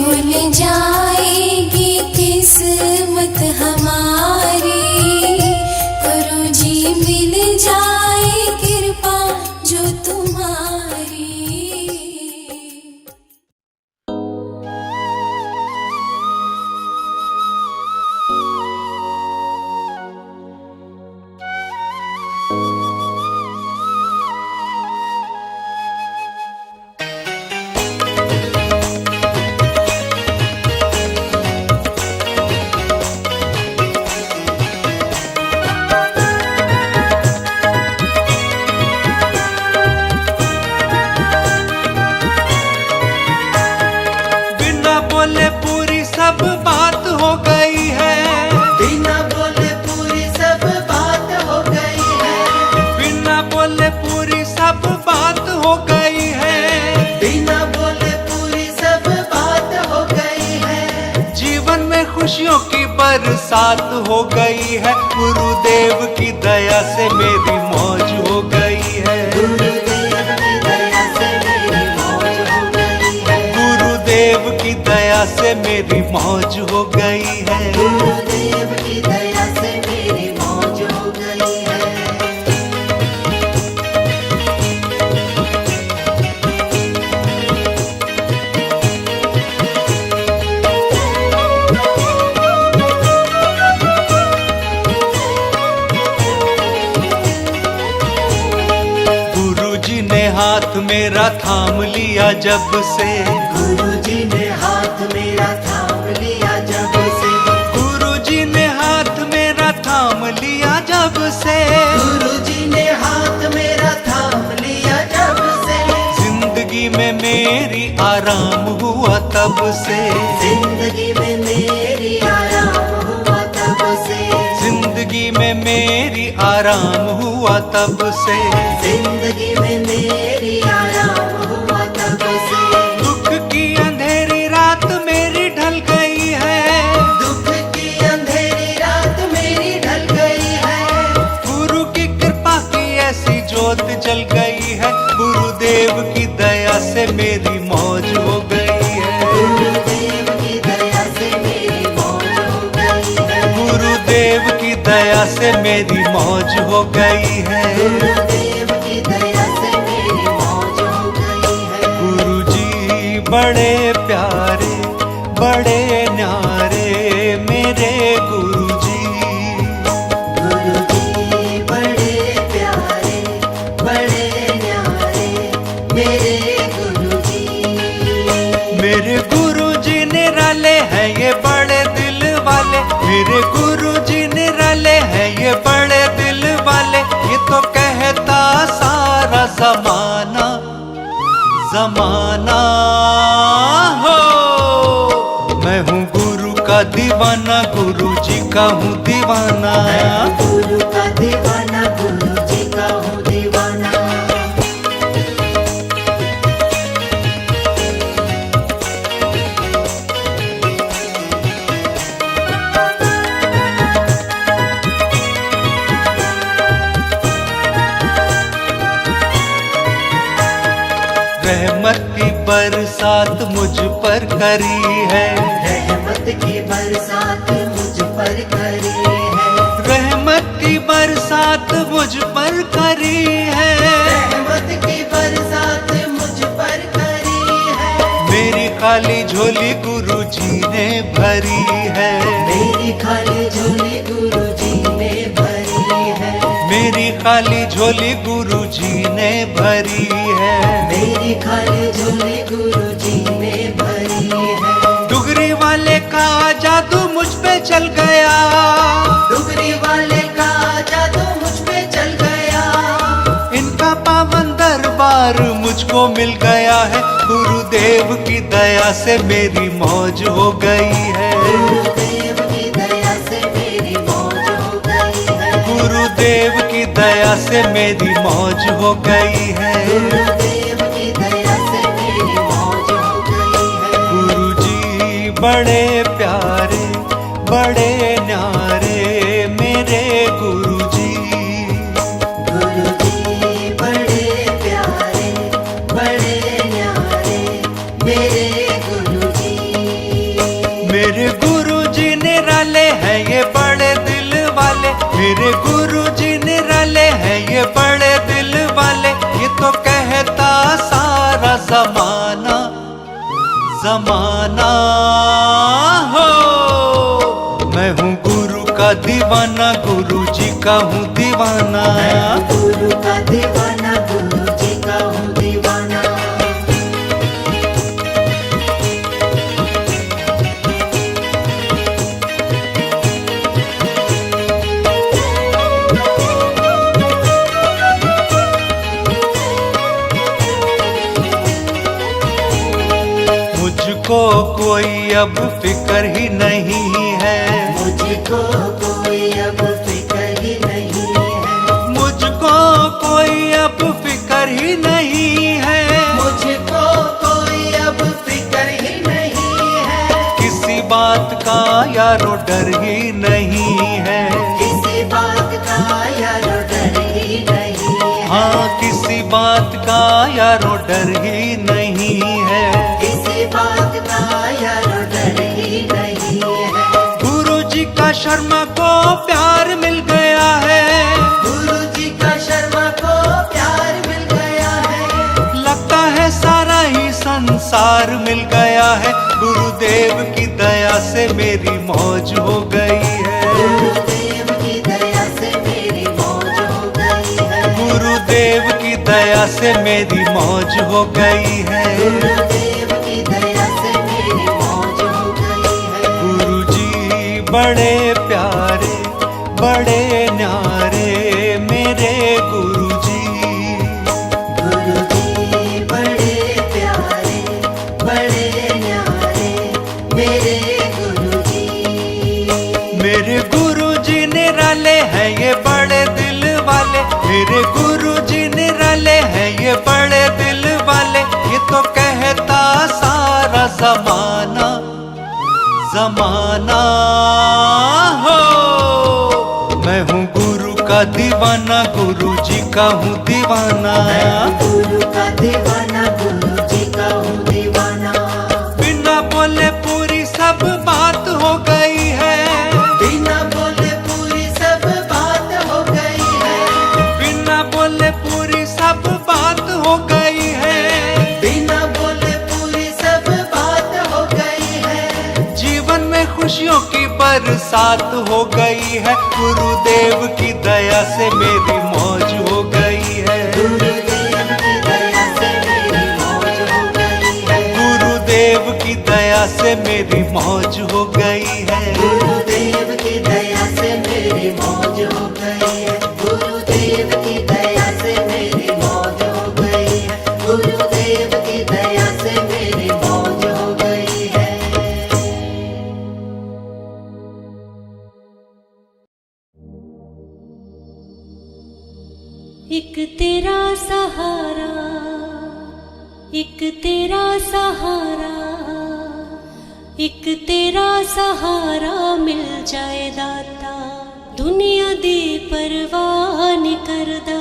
खुल जाएगी किस्मत हमारी, गुरुजी मिल जाए कृपा जो तुम्हारी। बिना बोले पूरी सब बात हो गई है, बिना बोले पूरी सब बात हो गई है, बिना बोले पूरी सब बात हो गई है। बिना बोले पूरी सब बात हो गई है। जीवन में खुशियों की बरसात हो गई है, गुरुदेव की दया से मेरी मौज हो गई है। गुरुदेव की दया से मेरी मौज हो गई है। गुरुदेव की दया से मेरी मौज हो गई है। गुरुदेव की दया से मेरी मौज हो गई है। गुरुजी ने हाथ मेरा थाम लिया जब से, गुरुजी ने हाथ मेरा थाम लिया जब से, गुरुजी ने हाथ मेरा थाम लिया जब से। गुरुजी ने हाथ मेरा थाम लिया जब से। जिंदगी में मेरी आराम हुआ तब से, जिंदगी में मेरी आराम हुआ तब से। जिंदगी में मेरी आराम हुआ तब से। जिंदगी में मेरी आराम हुआ तब से। दुख की अंधेरी रात मेरी ढल गई है, दुख की अंधेरी रात मेरी ढल गई है। गुरु की कृपा की ऐसी ज्योत जल गई है। गुरुदेव की दया से मेरी मौज हो गई है। गुरुदेव की दया से मेरी मौज हो गई है। गुरुदेव की दया से मेरी मौज हो गई है। गुरुदेव की दया से मेरी मौज हो गई है। गुरुजी बड़े प्यारे बड़े न्यारे मेरे गुरुजी। जमाना जमाना हो। मैं हूँ गुरु का दीवाना, गुरु जी का हूँ दीवाना। गुरु का दीवाना, गुरु जी का हूँ दीवाना। रहमत की बरसात मुझ पर करी है, रहमत की बरसात मुझ पर करी है। रहमत की बरसात मुझ पर करी है। रहमत की बरसात मुझ पर करी है। मेरी खाली झोली गुरु जी ने भरी है, मेरी खाली झोली गुरु जी ने भरी है। मेरी खाली झोली गुरु जी ने भरी है। मेरी खाली झोली गुरु जी ने भरी है। डुगरी वाले का जादू मुझ पे चल गया, डुगरी वाले का जादू मुझ पे चल गया। इनका पावन दरबार मुझको मिल गया है। गुरुदेव की दया से मेरी मौज हो गई है, गुरुदेव की दया से मेरी मौज हो गई है। गुरुदेव की दया से मेरी मौज हो गई है। गुरुदेव की दया से मेरी मौज हो गई है। गुरु जी बड़े प्यारे बड़े न्यारे मेरे गुरु जी। गुरु जी बड़े प्यारे बड़े न्यारे मेरे गुरु जी। मेरे गुरु जी निराले हैं ये बड़े दिल वाले, मेरे गुरु जी निराले हैं ये बड़े दिल वाले। ये तो कहता सारा जमाना जमाना हो। मैं हूँ गुरु का दीवाना, गुरु जी का हूँ दीवाना। गुरु का दीवाना, गुरु जी का हूँ दीवाना। मुझको कोई अब फिक्र ही नहीं है, मुझको कोई अब फिक्र ही नहीं है। मुझको कोई अब फिक्र ही नहीं है। मुझको कोई अब फिक्र ही नहीं है। किसी बात का यारो डर ही नहीं है। किसी बात का यारो डर ही नहीं है। हाँ किसी बात का यारो डर ही नहीं है। किसी बात का यारो डर ही नहीं है। गुरु जी का शर्मा को प्यार मिल गया है, गुरु जी का शर्मा को प्यार मिल गया है। लगता है सारा ही संसार मिल गया है। गुरुदेव की दया से मेरी मौज हो गई है, गुरुदेव की दया से मेरी मौज हो गई है। गुरुदेव की दया से मेरी मौज हो गई है। गुरुदेव की दया से मेरी मौज हो गई है। गुरु जी बड़े प्यारे बड़े न्यारे मेरे गुरु जी। गुरु जी बड़े प्यारे बड़े न्यारे मेरे गुरु जी। मेरे गुरु जी निराले हैं ये बड़े दिल वाले, मेरे गुरु जी निराले हैं ये बड़े दिल वाले। ये तो कहता सारा जमाना जमाना हो। मैं हूँ गुरु का दीवाना, गुरु जी का हूँ दीवाना। गुरु का दीवाना, गुरु जी का हूँ दीवाना। बिना बोले पूरी सब बात हो गई है, बिना बोले पूरी सब बात हो गई है। बिना बोले पूरी सब बात हो गई है। बिना बोले पूरी सब बात हो गई है। जीवन में खुशियों की बरसात हो गई है। गुरुदेव की दया से मेरी मौज हो गई है, गुरुदेव की दया से मेरी मौज हो गई है। गुरुदेव की दया से मेरी मौज हो गई है। गुरुदेव की दया से मेरी मौज हो गई है। गुरुदेव की दया से मेरी मौज हो एक तेरा सहारा, एक तेरा सहारा, एक तेरा सहारा मिल जाए दाता, दुनिया दी परवाह नहीं करदा।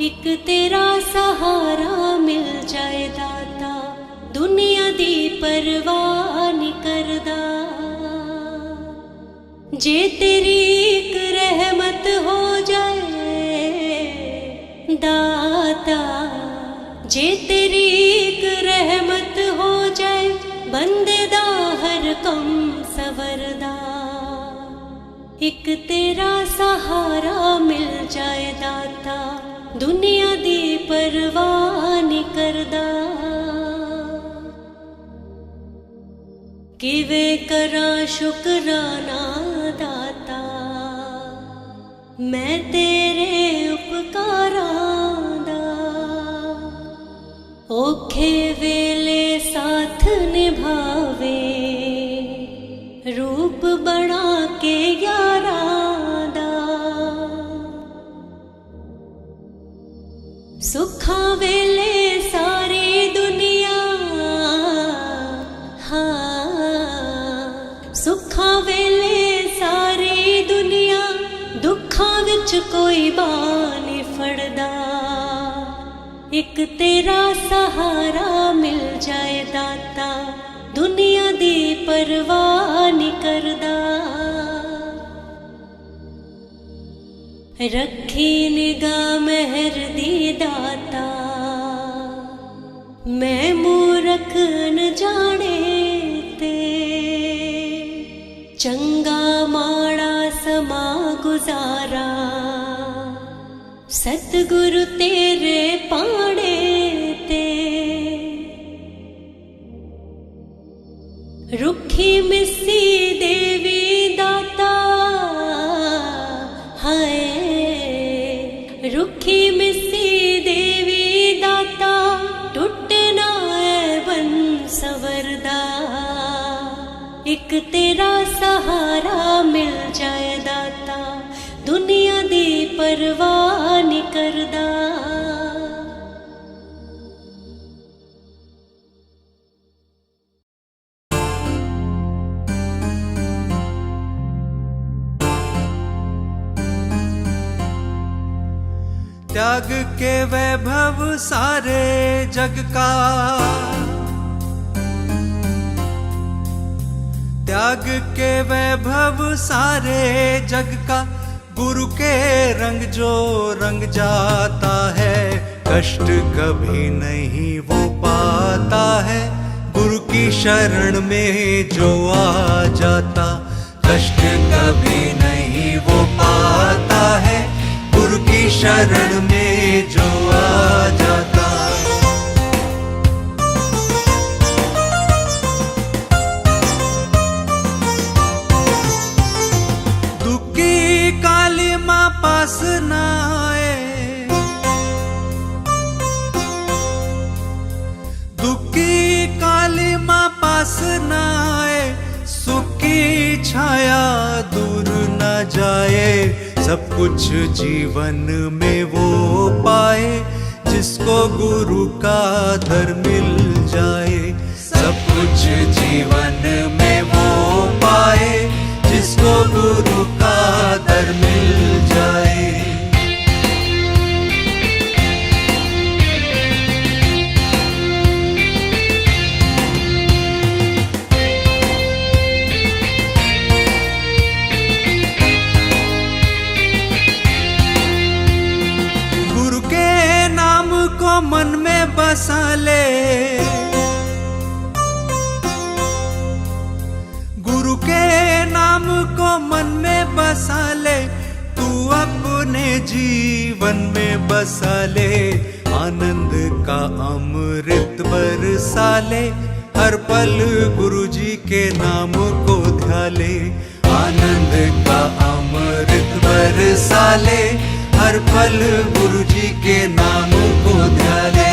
एक तेरा सहारा मिल जाए दाता, दुनिया दी परवाह नहीं करदा। जे तेरी एक रहमत हो जाए दाता, जे तेरी एक रहमत हो जाए, बंदे दा हर कम सवरदा। एक तेरा सहारा मिल जाए दाता, दुनिया दी परवाह नहीं करदा। किवे करा शुकराना दाता, मैं तेरे उपकारां दा। औखे वेले साथ निभावे, रूप बना के यारां दा। सुखां वेले सारी दुनिया, सुखां वेले सारी दुनिया, दुखां विच कोई बाह नहीं फड़दा। एक तेरा सहारा मिल जाए दाता, दुनिया दी परवाह नहीं करदा। रखी निगाह मेहर दी दाता, मैं मूरख अनजाने ते। चंगा माड़ा समा गुजारा, सतगुरु तेरे पाणे ते। रुखी मिसी देवी दाता, हाय रुखी मिसी देवी दाता, टुटे ना बन सवरदा। एक तेरा सहारा मिल जाए दाता, दुनिया दी परवाह नहीं करदा। त्याग के वैभव सारे जग का, त्याग के वैभव सारे जग का, गुरु के रंग जो रंग जाता है, कष्ट कभी नहीं वो पाता है। गुरु की शरण में जो आ जाता, कष्ट कभी नहीं वो पाता है। गुरु की शरण में जो आ जाता। दुखी काली माँ पास ना आए, दुखी काली माँ पास ना आए, सुखी छाया दूर न जाए। सब कुछ जीवन में वो पाए, जिसको गुरु का दर मिल जाए। सब कुछ जीवन में वो पाए, जिसको गुरु का दर मिल जाए। मन में बसा ले, गुरु के नाम को मन में बसा ले, तू अपने जीवन में बसा ले। आनंद का अमृत बरसा ले, हर पल गुरु जी के नाम को ध्या ले। आनंद का अमृत बरसा ले, हर पल गुरु जी के नाम को ध्या ले।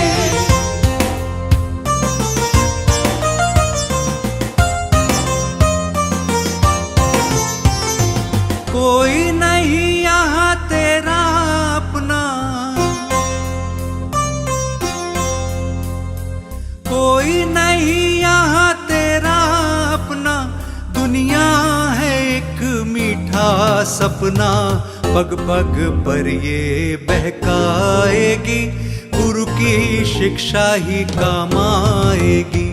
कोई नहीं यहाँ तेरा अपना, सपना पग पग पर ये बहकाएगी, गुरु की शिक्षा ही काम आएगी।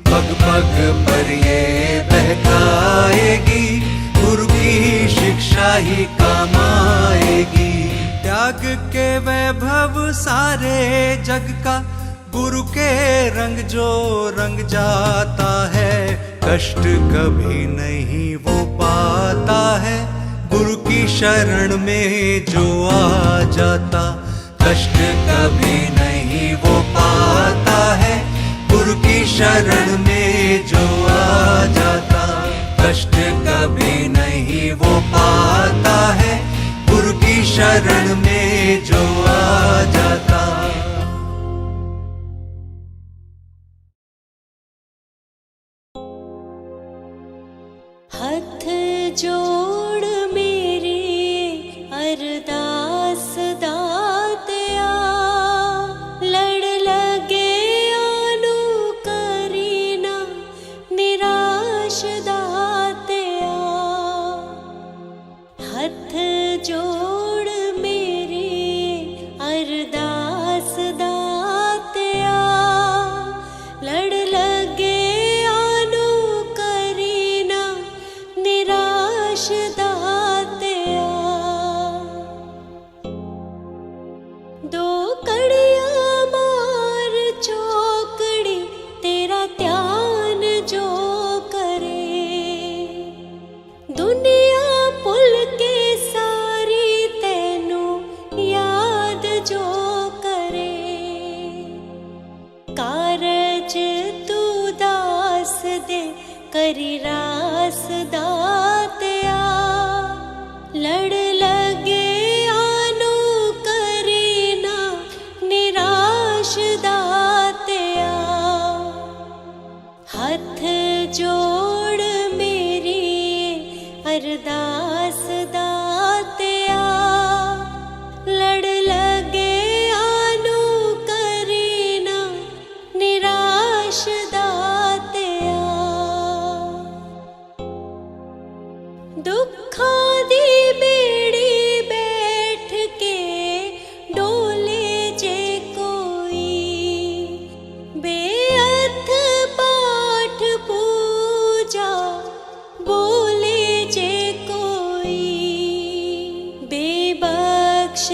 पग पग पर ये बहकाएगी, गुरु की शिक्षा ही काम आएगी। त्याग के वैभव सारे जग का, गुरु के रंग जो रंग जाता है, कष्ट कभी नहीं वो पाता है, गुरु की शरण में जो आ जाता। कष्ट कभी नहीं वो पाता है, गुरु की शरण में जो आ जाता। कष्ट कभी नहीं वो पाता है, गुरु की शरण में जो आ जाता। हथ जोड़ मेरी अरदास दातिया, लड़ लगे आनू करीना निराश दातिया। हथ जोड़ मेरी अरदास दातिया, लड़ लगे आनू करीना निराश दातिया। दो कड़ियां मार चौकड़ी, तेरा ध्यान जो करे। दुनिया भुल के सारी तैनू याद जो करे। कारज तू दास दे करी रास दातिया, लड़ लगे आनू करीना निराश दातिया। हथ जोड़ मेरी अरदास दातिया, लड़ लगे आनू करीना निराश दातिया। दुखां दी बेड़ी बैठ के डोले जे कोई, बेअथ पाठ पूजा बोले जे कोई। बेबख्श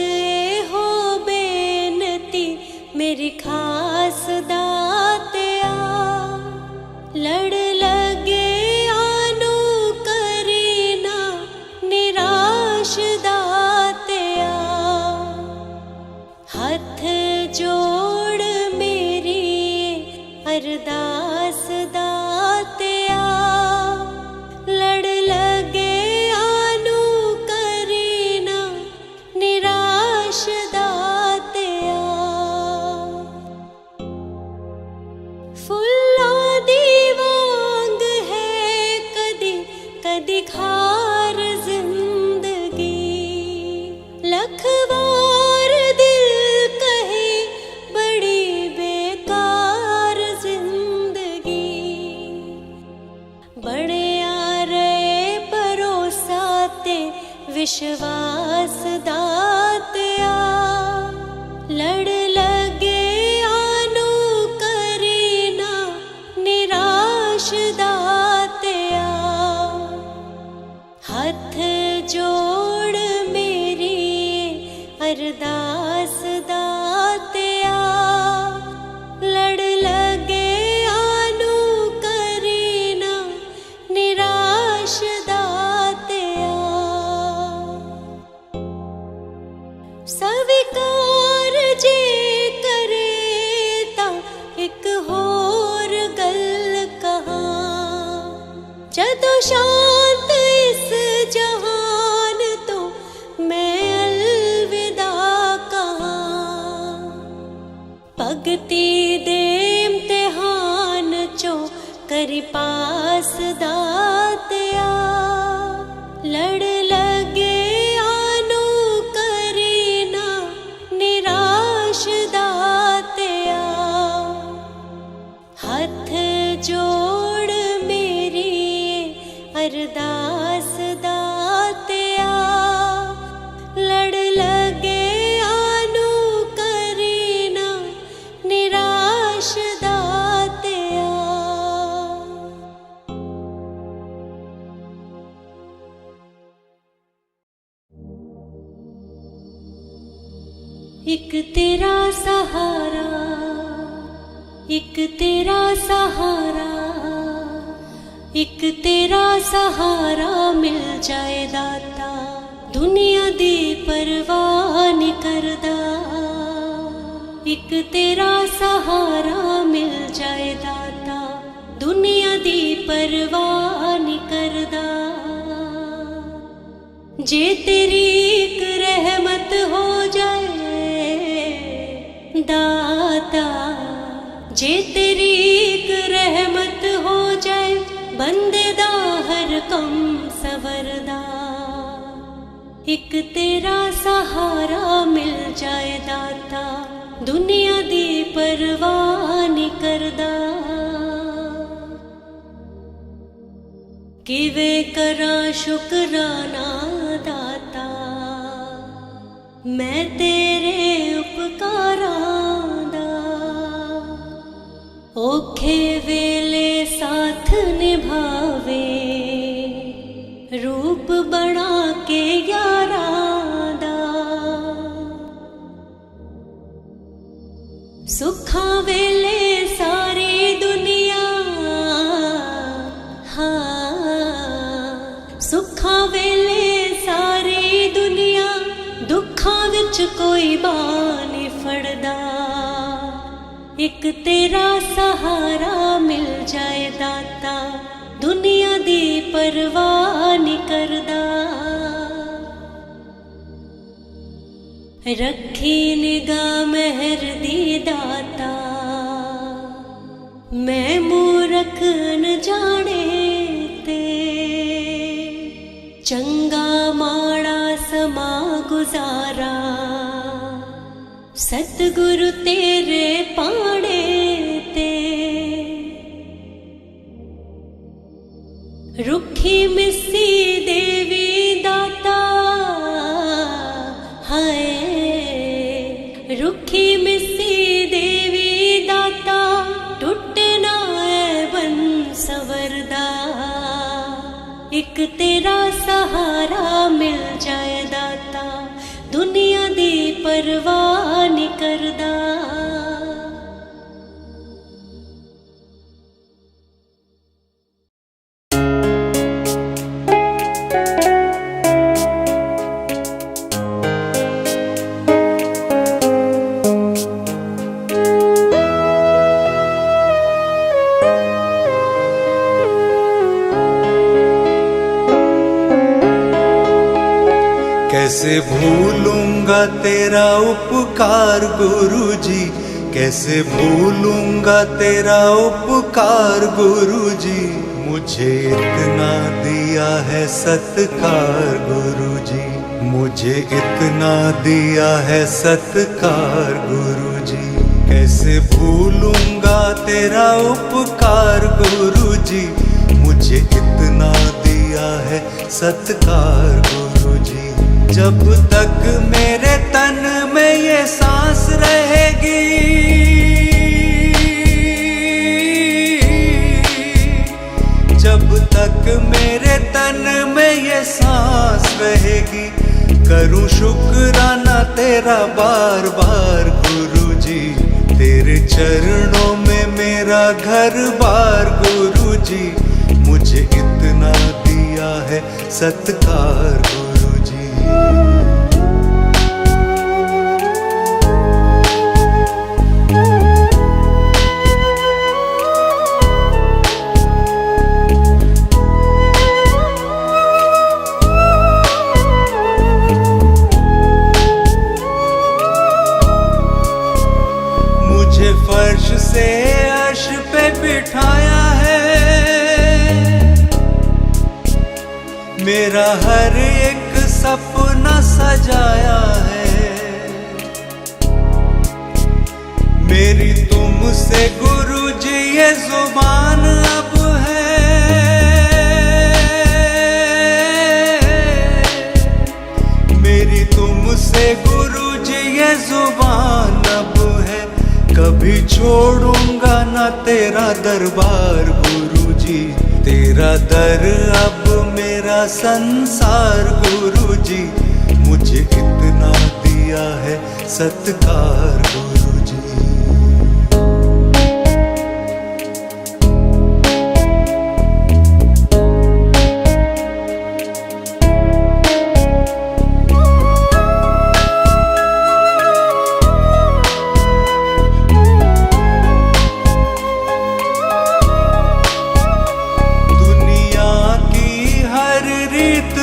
हो बेनती मेरी खास दातिया, लड़ लगे आनू करीना निराश दातिया। हथ जोड़ मेरी अरदास दातिया, लड़ लगे आनू करीना निराश दातिया। फुल्लां दी वांग है कदी कदी खार जिंदगी, लखवार दिल कहे बड़ी बेकार जिंदगी। बड़े आ रहे भरोसा ते विश्वास दातिया, लड़ लगे आनू करीना निराश दातिया। हथ जोड़ मेरी अरदास दातिया, लड़ लगे आनू करीना निराश दातिया। स्वीकार जे करे ता एक होर गल कहां, जदों शांत इस जहान तो मैं अलविदा कहां। भगती दे इम्तिहान चो करी पास दातिया, लड़ लगे आनू करीना निराश दातिया। हथ जोड़ मेरी अरदास दातिया, एक तेरा सहारा, एक तेरा सहारा, एक तेरा सहारा मिल जाए दाता, दुनिया दी परवाह नहीं करदा। एक तेरा सहारा मिल जाए दाता, दुनिया दी परवाह नहीं करदा। जे तेरी एक रहमत हो जाए दाता, जे तेरी एक रहमत हो जाए, बंदे दा हर कम सवरदा। एक तेरा सहारा मिल जाए दाता, दुनिया दी परवाह नहीं करदा। किवे करा शुकराना दाता, मैं तेरे उपकारां दा। औखे वेले साथ निभावे, रूप बना के यारां दा। सुखां वेले सारी दुनिया, सुखां वेले सारी दुनिया, दुखां विच कोई बाह नहीं फड़दा। एक तेरा सहारा मिल जाए दाता, दुनिया दी परवाह नहीं करदा। रखी निगाह मेहर दी दाता, मैं मूरख अनजाने ते। चंगा माड़ा समा गुजारा, सतगुरु तेरे पाणे ते। रुखी मिस्सी देवी दाता, हाय रुखी मिस्सी देवी दाता, टुटे ना बन सवरदा। एक तेरा सहारा मिल जाए दाता, दुनिया दी परवाह नहीं करदा। कैसे भूलूंगा तेरा उपकार गुरुजी, कैसे भूलूंगा तेरा उपकार गुरुजी। मुझे इतना दिया है सत्कार गुरुजी, मुझे इतना दिया है सत्कार गुरुजी। कैसे भूलूंगा तेरा उपकार गुरुजी, मुझे इतना दिया है सत्कार गुरुजी। जब तक मेरे तन में ये सांस रहेगी, जब तक मेरे तन में ये सांस रहेगी, करूं शुक्राना तेरा बार बार गुरुजी। तेरे चरणों में मेरा घर बार गुरुजी, मुझे इतना दिया है सत्कार गुरुजी। मुझे फर्श से अर्श पे बिठाया है, मेरा हर एक सपना सजाया है। मेरी तुमसे गुरुजी ये जुबान अब है, मेरी तुमसे गुरुजी ये जुबान अब है। कभी छोड़ूंगा ना तेरा दरबार गुरुजी, तेरा दर अब मेरा संसार गुरुजी। मुझे इतना दिया दिया है सत्कार गुरुजी।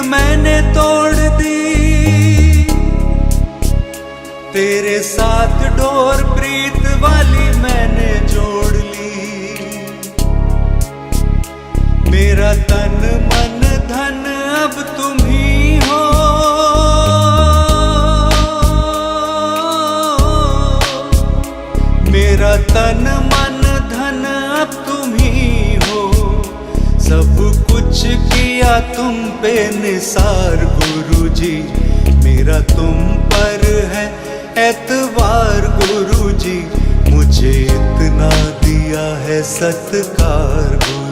मैंने तोड़ दी तेरे साथ डोर प्रीत वाली मैंने जोड़ ली। मेरा तन मन धन अब तुम ही हो, मेरा तन मन धन अब तुम ही हो। सब कुछ किया तुम पे निसार गुरुजी, मेरा तुम पर है एतबार गुरुजी। मुझे इतना दिया है सत्कार गुरुजी।